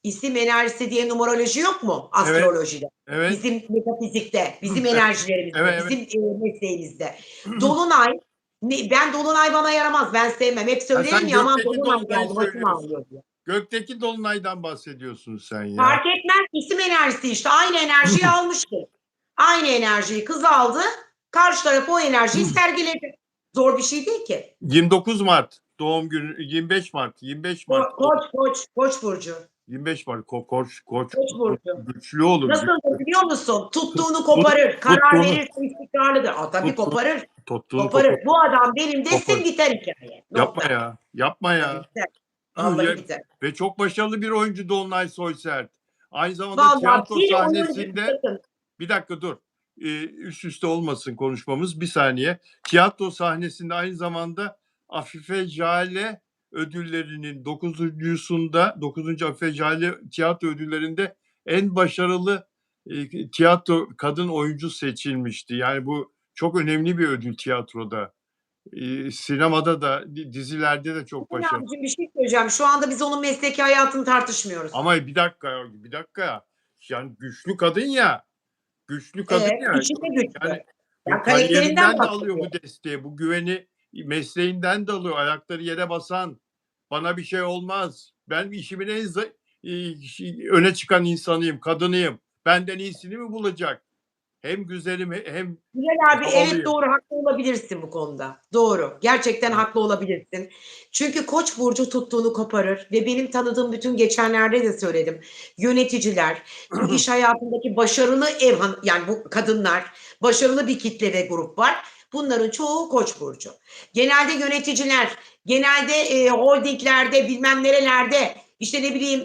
İsim enerjisi diye numeroloji yok mu Evet, astrolojide? evet, Bizim metafizikte, bizim enerjilerimizde, evet, bizim mesleğimizde. Dolunay, ben Dolunay bana yaramaz, ben sevmem. Hep Ha, söylerim sen ya aman gökteki Dolunay Dolunay'ı geldi başım söylüyorsun. ağrıyor diye. Gökteki Dolunay'dan bahsediyorsun sen ya. Fark etmez isim enerjisi işte aynı enerjiyi almıştı. Aynı enerjiyi kız aldı, karşı taraf o enerjiyi sergiledi. Zor bir şey değil ki. 29 Mart doğum günü, 25 Mart, 25 Mart, Koç burcu. 25 Mart, koç Koç burcu. güçlü olur. Nasıldır biliyor musun? Tut, Tuttuğunu tut, koparır. Karar tuttuğunu, verirse istikrarlıdır. Tabii tuttuğunu, koparır. tuttuğunu Koparır. Bu adam benim kopar. desin biter hikaye. Yapma Nokta. ya, yapma Tabii ya. biter. Vallahi Ya, biter. ve çok başarılı bir oyuncu Dolunay Soysert. Aynı zamanda Vallahi tiyatro bir oyuncu sahnesinde, sakın. bir dakika dur. Üst üste olmasın konuşmamız, bir saniye. Tiyatro sahnesinde aynı zamanda Afife Jale ödüllerinin dokuzuncu Afife Jale tiyatro ödüllerinde en başarılı tiyatro kadın oyuncu seçilmişti. Yani bu çok önemli bir ödül tiyatroda. Sinemada da, dizilerde de çok Hüseyin başarılı. abicim bir şey söyleyeceğim. Şu anda biz onun mesleki hayatını tartışmıyoruz. Ama bir dakika, bir dakika. Yani güçlü kadın ya. Güçlü kadın ya. İçinde güçlü. Yani Ya karakterinden kariyerinden de alıyor bahsediyor. bu desteği, bu güveni, mesleğinden de alıyor. Ayakları yere basan, bana bir şey olmaz. Ben işimin en öne çıkan insanıyım, kadınıyım. Benden iyisini mi bulacak? Hem güzelim hem Bilal abi evet havalıyım. doğru haklı olabilirsin bu konuda. Doğru. Gerçekten haklı olabilirsin. Çünkü Koç burcu tuttuğunu koparır ve benim tanıdığım bütün geçenlerde de söyledim. Yöneticiler, bu iş hayatındaki başarılı yani bu kadınlar, başarılı bir kitle ve grup var. Bunların çoğu Koç burcu. Genelde yöneticiler, genelde holdinglerde, bilmem nerelerde, işte ne bileyim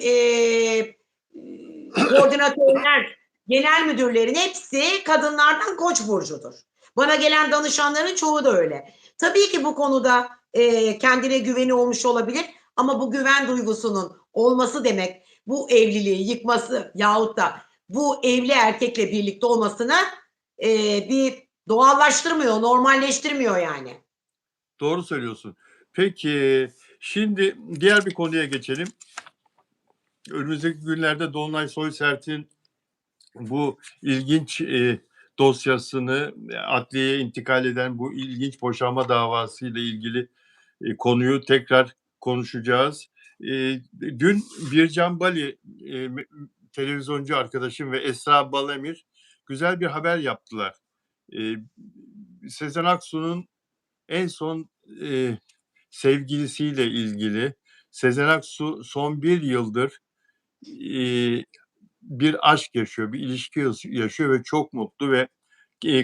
koordinatörler, genel müdürlerin hepsi kadınlardan Koç burcudur. Bana gelen danışanların çoğu da öyle. Tabii ki bu konuda kendine güveni olmuş olabilir ama bu güven duygusunun olması demek bu evliliği yıkması yahut da bu evli erkekle birlikte olmasını bir doğallaştırmıyor, normalleştirmiyor yani. Doğru söylüyorsun. Peki, şimdi diğer bir konuya geçelim. Önümüzdeki günlerde Dolunay Soysert'in bu ilginç dosyasını, adliyeye intikal eden bu ilginç boşanma davası ile ilgili konuyu tekrar konuşacağız. Dün Bircan Bali, televizyoncu arkadaşım ve Esra Balemir güzel bir haber yaptılar. Sezen Aksu'nun en son sevgilisiyle ilgili. Sezen Aksu son bir yıldır bir aşk yaşıyor, bir ilişki yaşıyor ve çok mutlu ve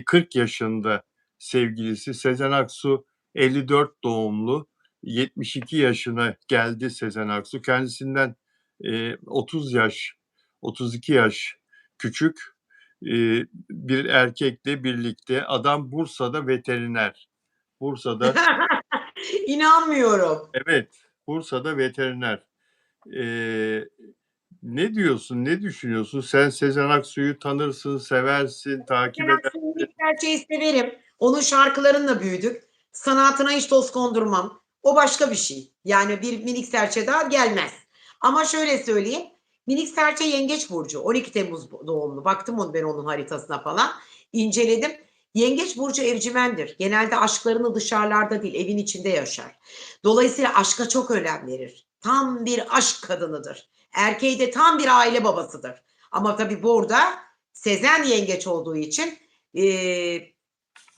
40 yaşında sevgilisi Sezen Aksu 54 doğumlu, 72 yaşına geldi Sezen Aksu. Kendisinden 30 yaş, 32 yaş küçük bir erkekle birlikte. Adam Bursa'da veteriner. Bursa'da İnanmıyorum. evet, Bursa'da veteriner. Ne diyorsun, ne düşünüyorsun? Sen Sezen Aksu'yu tanırsın, seversin, takip Sezen Aksu'yu edersin. ilk gerçeği severim. Onun şarkılarınla büyüdük. Sanatına hiç toz kondurmam. O başka bir şey. Yani bir minik serçe daha gelmez. Ama şöyle söyleyeyim. Minik serçe Yengeç burcu. 12 Temmuz doğumlu. Baktım ben onun haritasına falan. İnceledim. Yengeç burcu evcimendir. Genelde aşklarını dışarılarda değil, evin içinde yaşar. Dolayısıyla aşka çok önem verir. Tam bir aşk kadınıdır. Erkeği de tam bir aile babasıdır. Ama tabii burada Sezen yengeç olduğu için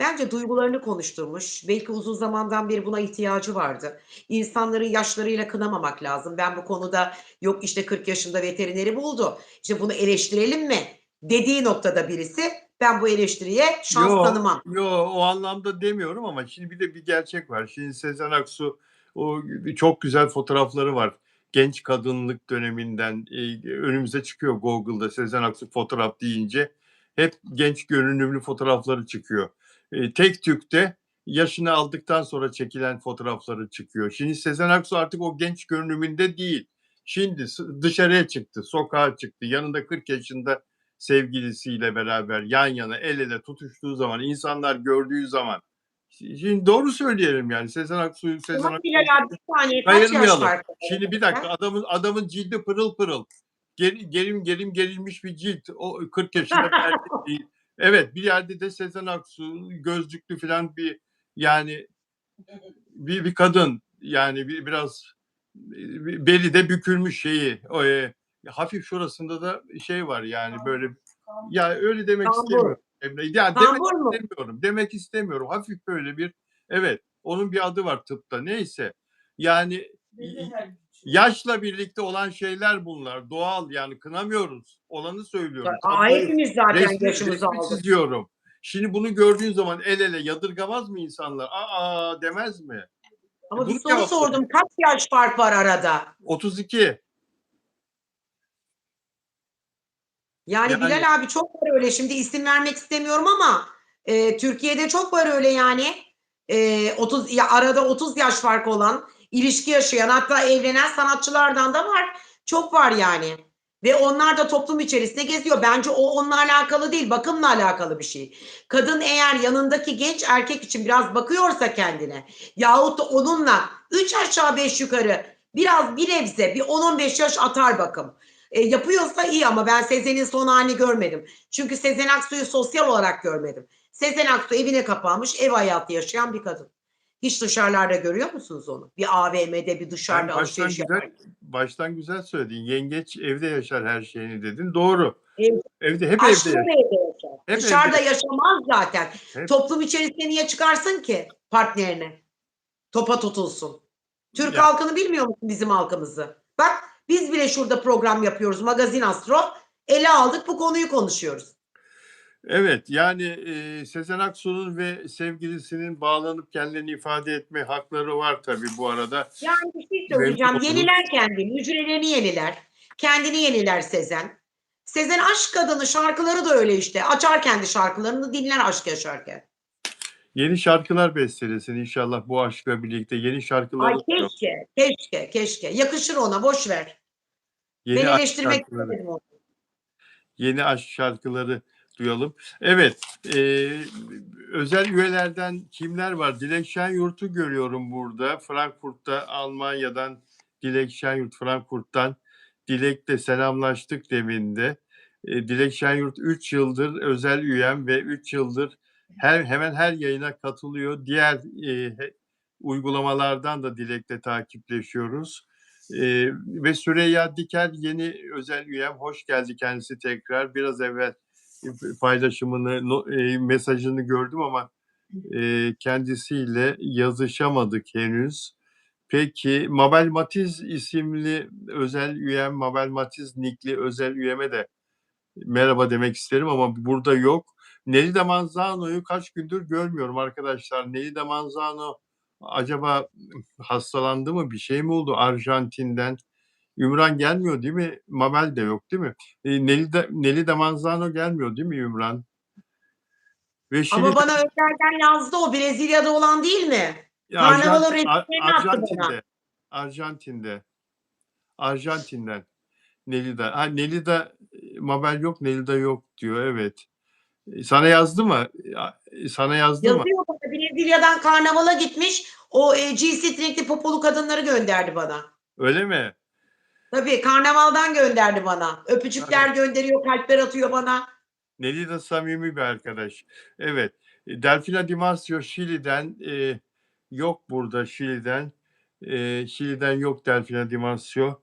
bence duygularını konuşturmuş. Belki uzun zamandan beri buna ihtiyacı vardı. İnsanları yaşlarıyla kınamamak lazım. Ben bu konuda yok işte 40 yaşında veterineri buldu. İşte bunu eleştirelim mi? Dediği noktada birisi ben bu eleştiriye şans Yo, tanımam. yo o anlamda demiyorum ama şimdi bir de bir gerçek var. Şimdi Sezen Aksu o çok güzel fotoğrafları var. Genç kadınlık döneminden önümüze çıkıyor Google'da Sezen Aksu fotoğraf deyince. Hep genç görünümlü fotoğrafları çıkıyor. Tek tükte yaşını aldıktan sonra çekilen fotoğrafları çıkıyor. Şimdi Sezen Aksu artık o genç görünümünde değil. Şimdi dışarıya çıktı, sokağa çıktı. Yanında 40 yaşında sevgilisiyle beraber yan yana el ele tutuştuğu zaman, insanlar gördüğü zaman, şimdi doğru söyleyelim yani Sezen Aksu Ama Bilal abi bir saniye kaç yaş kayırmayalım. farkı var Şimdi bir dakika aranızda? adamın cildi pırıl pırıl. Gerilmiş bir cilt. O 40 yaşında bir erkek değil. Evet, bir yerde de Sezen Aksu gözlüklü falan bir yani bir kadın yani biraz beli de bükülmüş şeyi. Hafif şurasında da şey var yani böyle ya öyle demek Kambur. istemiyorum Emre. Ya Kambur mu? demek istemiyorum. Hafif böyle bir evet onun bir adı var tıpta. Neyse. Yani yaşla birlikte olan şeyler bunlar. Doğal yani kınamıyoruz. Olanı söylüyorum. Tabloyu Hepimiz zaten yaşımızı resmi aldık. çiziyorum. Şimdi bunu gördüğün zaman el ele yadırgamaz mı insanlar? Aa demez mi? Ama bir Bunu soru cevaplayın. sordum. Kaç yaş fark var arada? 32. Yani Yani Bilal abi çok var öyle. Şimdi isim vermek istemiyorum ama Türkiye'de çok var öyle yani. 30 ya arada 30 yaş fark olan, ilişki yaşayan, hatta evlenen sanatçılardan da var. Çok var yani. Ve onlar da toplum içerisinde geziyor. Bence o onunla alakalı değil, bakımla alakalı bir şey. Kadın eğer yanındaki genç erkek için biraz bakıyorsa kendine yahut da onunla 3 aşağı 5 yukarı biraz bir nebze bir 10-15 yaş atar bakım. Yapıyorsa iyi ama ben Sezen'in son halini görmedim. Çünkü Sezen Aksu'yu sosyal olarak görmedim. Sezen Aksu evine kapanmış, ev hayatı yaşayan bir kadın. Hiç dışarılarda görüyor musunuz onu? Bir AVM'de, bir sen dışarıda alışveriş yaparken. baştan güzel söyledin. Yengeç evde yaşar her şeyini dedin. Doğru. Ev, Hep evde aşkları yaşar. evde yaşar. Hep evde Dışarıda yaşar. yaşamaz zaten. Hep Toplum içerisinde niye çıkarsın ki partnerine? Topa tutulsun. Türk ya halkını bilmiyor musun bizim halkımızı? Bak biz bile şurada program yapıyoruz. Magazin Astro. Ele aldık bu konuyu konuşuyoruz. evet yani Sezen Aksu'nun ve sevgilisinin bağlanıp kendilerini ifade etme hakları var tabii bu arada. Yani bir şey Memnun söyleyeceğim. oluruz. Yeniler kendini, hücrelerini yeniler. Kendini yeniler Sezen. Sezen aşk kadını şarkıları da öyle işte. Açar kendi şarkılarını dinler aşk yaşarken. Yeni şarkılar bestelesin inşallah bu aşkla birlikte. Yeni Ay şarkıları duyalım. keşke, keşke, keşke. Yakışır ona, boş ver. Ben Yeni aşk eleştirmek şarkıları. istemedim onu. Yeni aşk şarkıları duyalım. Evet, özel üyelerden kimler var? Dilek Şenyurt'u görüyorum burada. Frankfurt'ta, Almanya'dan Dilek Şenyurt, Frankfurt'tan. Dilek'le selamlaştık demin de. Dilek Şenyurt 3 yıldır özel üyem ve 3 yıldır hemen her yayına katılıyor. Diğer uygulamalardan da Dilek'le takipleşiyoruz. Ve Süreyya Diker yeni özel üyem. Hoş geldi kendisi tekrar. Biraz evvel paylaşımını, mesajını gördüm ama kendisiyle yazışamadık henüz. Peki Mabel Matiz isimli özel üyem, Mabel Matiz nickli özel üyeme de merhaba demek isterim ama burada yok. Nelly de Manzano'yu kaç gündür görmüyorum arkadaşlar. Nelly de Manzano acaba hastalandı mı? Bir şey mi oldu Arjantin'den? Ümran gelmiyor değil mi? Mabel de yok değil mi? Nelly de Manzano gelmiyor değil mi Ümran? Ve Ama Şili'de bana özelden yazdı o Brezilya'da olan değil mi? Karnavalın resimlerini attı bana. Arjantin'de. Arjantin'de. Arjantin'den. Nelly'de. Ha Nelly'de Mabel yok, Nelly'de yok diyor. Evet. Sana yazdı mı? Sana yazdı mı? Yazıyor bana Brezilya'dan karnavala gitmiş. O cinsi renkli popolu kadınları gönderdi bana. Öyle mi? Tabii karnavaldan gönderdi bana. Öpücükler Evet. gönderiyor, kalpler atıyor bana. Neli de samimi bir arkadaş. Evet. Delfina Di Marzio Şili'den yok burada Şili'den. Şili'den yok Delfina Di Marzio.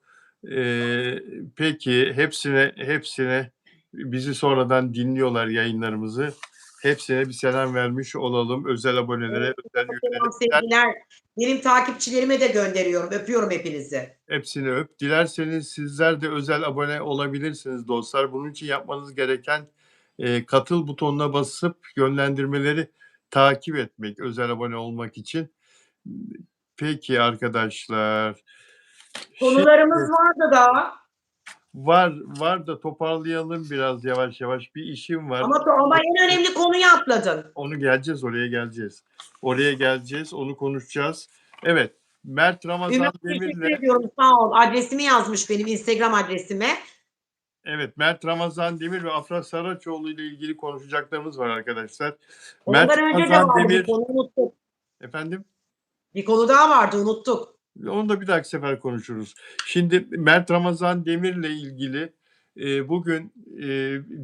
Peki hepsine bizi sonradan dinliyorlar yayınlarımızı. Hepsine bir selam vermiş olalım. Özel abonelere, özel üyelere. Selam, sevgiler. Benim takipçilerime de gönderiyorum. Öpüyorum hepinizi. Hepsini öp. Dilerseniz sizler de özel abone olabilirsiniz dostlar. Bunun için yapmanız gereken katıl butonuna basıp yönlendirmeleri takip etmek özel abone olmak için. Peki arkadaşlar. Konularımız vardı da. Var da toparlayalım biraz yavaş yavaş. Bir işim var. Ama en önemli konuyu atladın. Onu geleceğiz, oraya geleceğiz. Oraya geleceğiz, onu konuşacağız. Evet, Mert Ramazan Ümit teşekkür Demir'le ediyorum. Sağ ol. Adresimi yazmış benim Instagram adresime. Evet, Mert Ramazan Demir ve Afra Saraçoğlu ile ilgili konuşacaklarımız var arkadaşlar. Mert Ondan önce de Ramazan vardı bir Demir, konu unuttuk. efendim, Bir konu daha vardı unuttuk. onu da bir dahaki sefer konuşuruz. Şimdi Mert Ramazan Demir'le ilgili bugün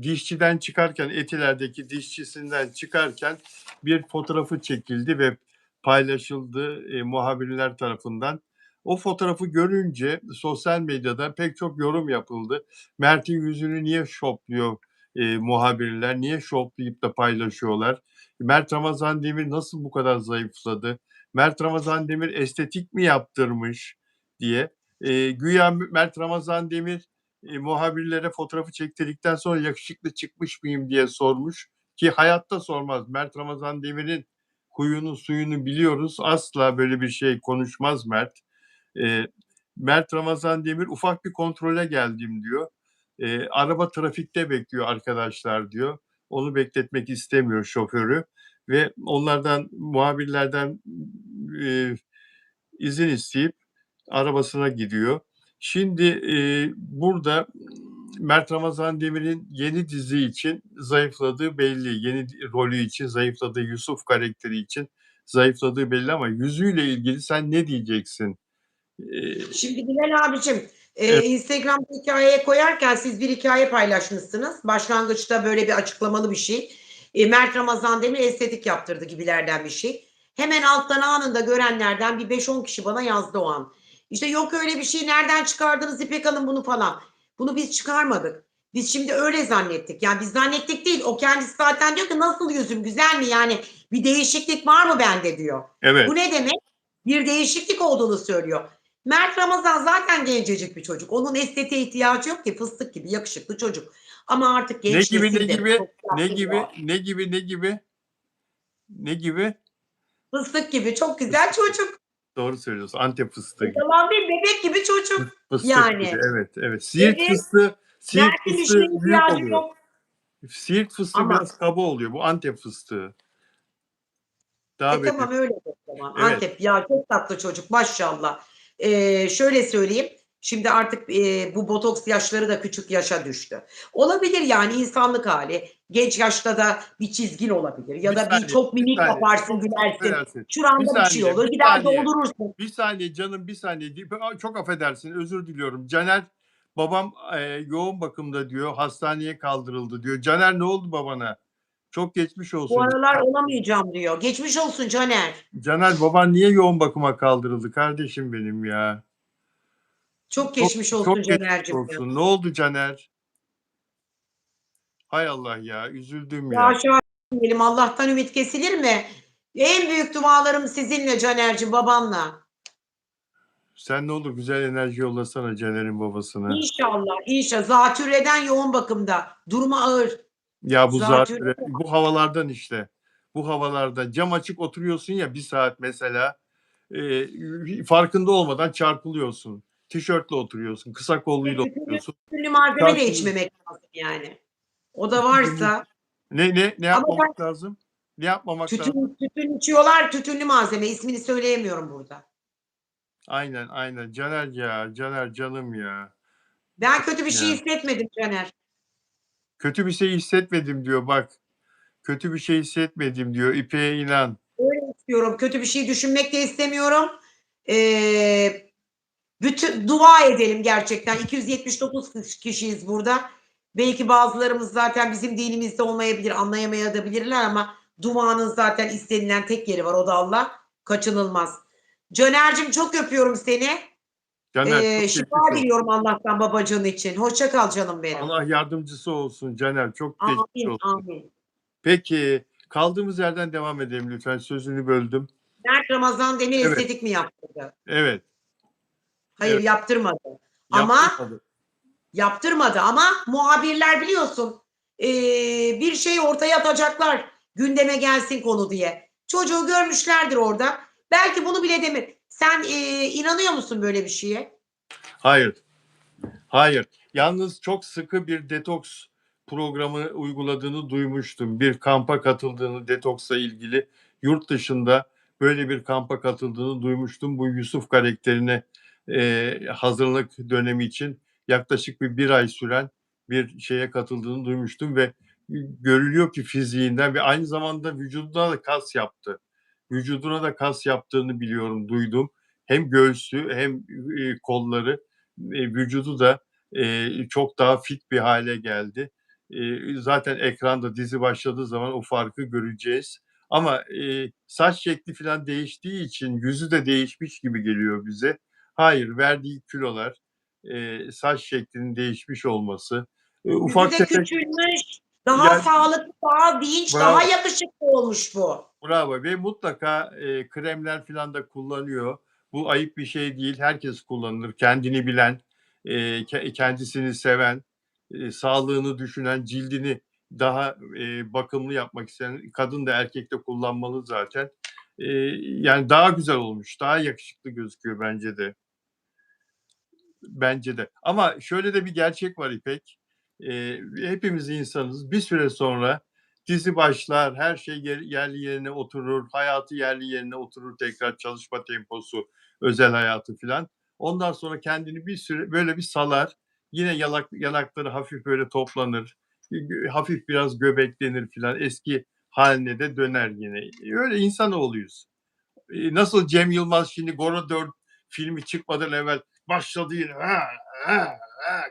dişçiden çıkarken, Etiler'deki dişçisinden çıkarken bir fotoğrafı çekildi ve paylaşıldı muhabirler tarafından. O fotoğrafı görünce sosyal medyada pek çok yorum yapıldı. Mert'in yüzünü niye şopluyor muhabirler, niye şoplayıp da paylaşıyorlar? Mert Ramazan Demir nasıl bu kadar zayıfladı? Mert Ramazan Demir estetik mi yaptırmış diye. Güya Mert Ramazan Demir muhabirlere fotoğrafı çektirdikten sonra yakışıklı çıkmış mıyım diye sormuş ki hayatta sormaz. Mert Ramazan Demir'in huyunu suyunu biliyoruz. Asla böyle bir şey konuşmaz Mert. Mert Ramazan Demir ufak bir kontrole geldim diyor. Araba trafikte bekliyor arkadaşlar diyor. Onu bekletmek istemiyor şoförü ve onlardan muhabirlerden izin isteyip arabasına gidiyor. Şimdi burada Mert Ramazan Demir'in yeni dizi için zayıfladığı belli. Yeni rolü için zayıfladığı, Yusuf karakteri için zayıfladığı belli ama yüzüyle ilgili sen ne diyeceksin? Şimdi Bilal abicim Evet. Instagram'da hikayeye koyarken siz bir hikaye paylaşmışsınız. Başlangıçta böyle bir açıklamalı bir şey. Mert Ramazan Demir estetik yaptırdı gibilerden bir şey. Hemen alttan anında görenlerden bir 5-10 kişi bana yazdı o an. İşte yok öyle bir şey, nereden çıkardınız İpek Hanım bunu falan. Bunu biz çıkarmadık. Biz şimdi öyle zannettik. Yani biz zannettik değil. O kendisi zaten diyor ki nasıl yüzüm güzel mi? Yani bir değişiklik var mı bende diyor. Evet. Bu ne demek? Bir değişiklik olduğunu söylüyor. Mert Ramazan zaten gencecik bir çocuk. Onun estetiğe ihtiyacı yok ki, fıstık gibi yakışıklı çocuk. Ama artık Ne genç gibi ne nesil de gibi ne gibi yaptırıyor. ne gibi ne gibi ne gibi? Fıstık gibi çok güzel çocuk. Doğru söylüyorsun. Antep fıstığı gibi. Yalan değil, bebek gibi çocuk. Fıstık gibi. Yani. Evet, evet. Evet. Siirt Mert'in bir şeye fıstığı büyük ihtiyacı oluyor. yok. Siirt fıstığı Ama biraz kaba oluyor. Bu Antep fıstığı. Daha böyle. tamam öyle o zaman. Evet. Antep ya çok tatlı çocuk maşallah. Şöyle söyleyeyim. Şimdi artık bu botoks yaşları da küçük yaşa düştü. Olabilir yani insanlık hali. Genç yaşta da bir çizgin olabilir. Ya Bir da bir saniye, çok bir mimik saniye. yaparsın, Çok gülersin. affedersin. Bir Şuranda bir şey saniye, olur. bir Gider saniye. doldurursun. Bir saniye canım, bir saniye. Çok affedersin, özür diliyorum. Caner, babam yoğun bakımda diyor, hastaneye kaldırıldı diyor. Caner ne oldu babana? Çok geçmiş Bu olsun. aralar olamayacağım diyor. Geçmiş olsun Caner. Caner baban niye yoğun bakıma kaldırıldı kardeşim benim ya? Çok Çok geçmiş olsun çok geçmiş Caner'cim ya. olsun. Ne oldu Caner? Hay Allah ya, üzüldüm Ya ya. aşağı diyelim Allah'tan ümit kesilir mi? En büyük dualarım sizinle Caner'cim babanla. Sen ne olur güzel enerji yollasana Caner'in babasına. İnşallah, inşallah. Zatürreden yoğun bakımda. Durumu ağır. Ya bu Zatürre. zaten bu havalardan işte. Bu havalarda cam açık oturuyorsun ya bir saat mesela farkında olmadan çarpılıyorsun. Tişörtle oturuyorsun, kısa kolluyla oturuyorsun. Tütünlü malzeme de Çarpılıyorsun. içmemek lazım yani. O da varsa. Ne Ama ben yapmamak lazım? Ne yapmamak lazım? tütün içiyorlar, tütünlü malzeme. İsmini söyleyemiyorum burada. Aynen. Caner ya, Caner canım ya. Ben kötü bir şey Ya. hissetmedim Caner. Kötü bir şey hissetmedim diyor bak. Kötü bir şey hissetmedim diyor. İpek'e inan. Öyle istiyorum. Kötü bir şey düşünmek de istemiyorum. Bütün dua edelim gerçekten. 279 kişiyiz burada. Belki bazılarımız zaten bizim dinimizde olmayabilir, anlayamayabilirler ama duanın zaten istenilen tek yeri var. O da Allah. Kaçınılmaz. Caner'cim çok öpüyorum seni. Caner çok Şifa geçmiş olsun. diliyorum Allah'tan babacığın için. Hoşça kal canım benim. Allah yardımcısı olsun Caner. Çok geçmiş Amin, olsun. amin. Peki kaldığımız yerden devam edelim lütfen. Sözünü böldüm. Mert Ramazan Demir Evet, estetik mi yaptırdı? evet, Hayır evet. yaptırmadı. Ama Yaptırmadı. yaptırmadı ama muhabirler biliyorsun bir şey ortaya atacaklar gündeme gelsin konu diye. Çocuğu görmüşlerdir orada. Belki bunu bile demir. Sen inanıyor musun böyle bir şeye? Hayır. Hayır. Yalnız çok sıkı bir detoks programı uyguladığını duymuştum. Bir kampa katıldığını detoksla ilgili yurt dışında böyle bir kampa katıldığını duymuştum. Bu Yusuf karakterine hazırlık dönemi için yaklaşık bir ay süren bir şeye katıldığını duymuştum ve görülüyor ki fiziğinden ve aynı zamanda vücuduna da kas yaptı. Vücuduna da kas yaptığını biliyorum, duydum. Hem göğsü hem kolları, vücudu da çok daha fit bir hale geldi. Zaten ekranda dizi başladığı zaman o farkı göreceğiz. Ama saç şekli falan değiştiği için yüzü de değişmiş gibi geliyor bize. Hayır, verdiği kilolar, saç şeklinin değişmiş olması, Yüzü ufak de tefek küçülmüş. Daha yani sağlıklı, daha dinç, daha bravo, yakışıklı olmuş bu. bravo ve mutlaka kremler falan da kullanıyor. Bu ayıp bir şey değil. Herkes kullanır. Kendini bilen, kendisini seven, sağlığını düşünen, cildini daha bakımlı yapmak isteyen kadın da erkek de kullanmalı zaten. Yani daha güzel olmuş, daha yakışıklı gözüküyor bence de. Bence de. Ama şöyle de bir gerçek var İpek. Hepimiz insanız. Bir süre sonra dizi başlar, her şey yerli yerine oturur, hayatı yerli yerine oturur tekrar çalışma temposu, özel hayatı filan. Ondan sonra kendini bir süre böyle bir salar. Yine yanakları hafif böyle toplanır. Hafif biraz göbeklenir filan. Eski haline de döner yine. Öyle insanoğluyuz. Nasıl Cem Yılmaz şimdi Gora 4 filmi çıkmadan evvel başladı yine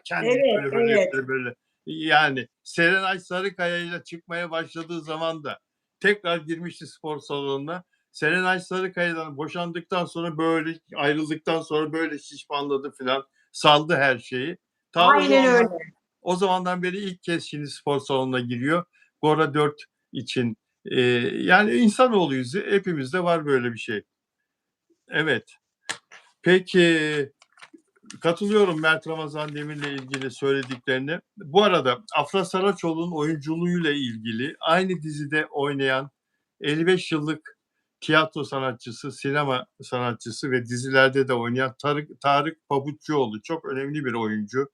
kendini Evet, böyle böyle evet. böyle böyle. Yani Serenay Sarıkaya ile çıkmaya başladığı zaman da tekrar girmişti spor salonuna. Serenay Sarıkaya'dan boşandıktan sonra böyle ayrıldıktan sonra böyle şişmanladı filan. Saldı her şeyi. Ta Aynen öyle. o zamandan beri ilk kez şimdi spor salonuna giriyor. Gora 4 için. Yani insanoğluyuz. Hepimizde var böyle bir şey. Evet. Peki katılıyorum Mert Ramazan Demir'le ilgili söylediklerine. Bu arada Afra Saraçoğlu'nun oyunculuğuyla ilgili aynı dizide oynayan 55 yıllık tiyatro sanatçısı, sinema sanatçısı ve dizilerde de oynayan Tarık Pabuççuoğlu çok önemli bir oyuncu,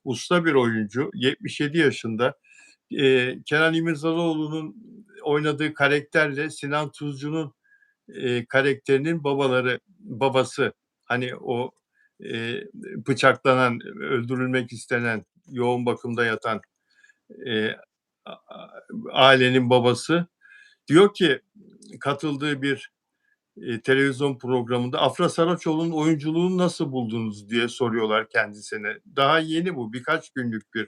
usta bir oyuncu. 77 yaşında. Kenan İmirzalıoğlu'nun oynadığı karakterle Sinan Tuzcu'nun karakterinin babası hani o bıçaklanan, öldürülmek istenen, yoğun bakımda yatan e, ailenin babası diyor ki katıldığı bir televizyon programında Afra Saraçoğlu'nun oyunculuğunu nasıl buldunuz diye soruyorlar kendisine. Daha yeni bu birkaç günlük bir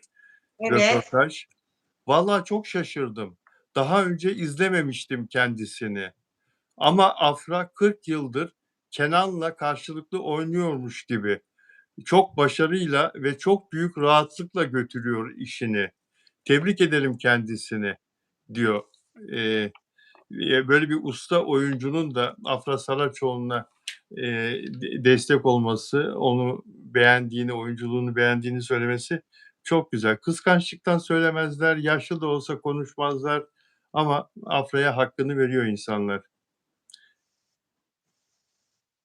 Evet. röportaj. Vallahi çok şaşırdım. Daha önce izlememiştim kendisini. Ama Afra 40 yıldır Kenan'la karşılıklı oynuyormuş gibi. Çok başarıyla ve çok büyük rahatlıkla götürüyor işini. Tebrik edelim kendisini diyor. Ee, Böyle bir usta oyuncunun da Afra Saraçoğlu'na destek olması, onu beğendiğini, oyunculuğunu beğendiğini söylemesi çok güzel. Kıskançlıktan söylemezler, yaşlı da olsa konuşmazlar ama Afra'ya hakkını veriyor insanlar.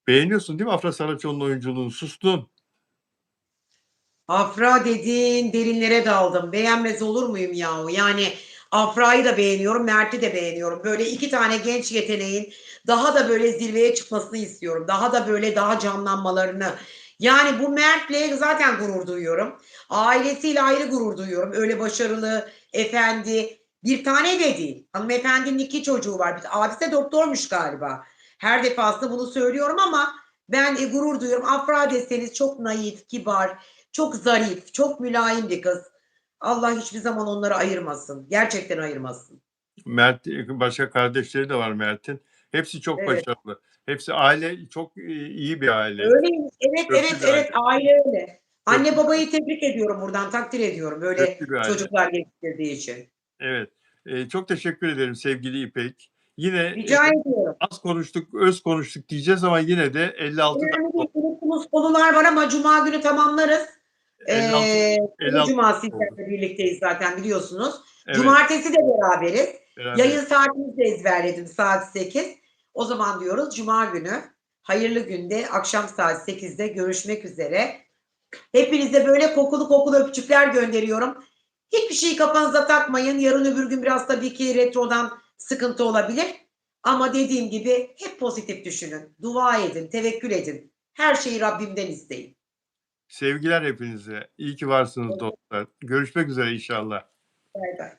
Beğeniyorsun değil mi Afra Saraçoğlu'nun oyunculuğunu? Sustun. Afra dediğin derinlere daldım. Beğenmez olur muyum yahu? Yani Afra'yı da beğeniyorum, Mert'i de beğeniyorum. Böyle 2 tane genç yeteneğin daha da böyle zirveye çıkmasını istiyorum. Daha da böyle daha canlanmalarını. Yani bu Mert'le zaten gurur duyuyorum. Ailesiyle ayrı gurur duyuyorum. Öyle başarılı, efendi, bir tane de değil. Hanımefendinin 2 çocuğu var. Abisi de doktormuş galiba. Her defasında bunu söylüyorum ama ben gurur duyuyorum. Afra deseniz çok naif, kibar, çok zarif, çok mülayim bir kız. Allah hiçbir zaman onları ayırmasın. Gerçekten ayırmasın. Mert, başka kardeşleri de var Mert'in. Hepsi çok Evet. başarılı. Hepsi aile çok iyi bir aile. Öyleymiş. Evet, Köklü evet, bir aile. evet. Aile öyle. Anne Köklü, babayı tebrik ediyorum buradan. Takdir ediyorum böyle köklü bir aile. çocuklar yetiştirdiği için. Evet. Çok teşekkür ederim sevgili İpek. Yine Rica ediyorum. az konuştuk, öz konuştuk diyeceğiz ama yine de 56 Önemli dakika değil. oldu. Unuttuğumuz konular var ama cuma günü tamamlarız. 56 Salı 56 cuma dakika oldu. sizlerle birlikteyiz zaten biliyorsunuz. Evet, Cumartesi de beraberiz. beraber. Yayın saatimizi de ezberledim saat 8. O zaman diyoruz cuma günü hayırlı günde akşam saat 8'de görüşmek üzere. Hepinize böyle kokulu kokulu öpücükler gönderiyorum. Hiçbir şeyi kafanıza takmayın. Yarın öbür gün biraz tabii ki retrodan sıkıntı olabilir. Ama dediğim gibi hep pozitif düşünün. Dua edin, tevekkül edin. Her şeyi Rabbimden isteyin. Sevgiler hepinize. İyi ki varsınız dostlar. Görüşmek üzere inşallah. Bay bay.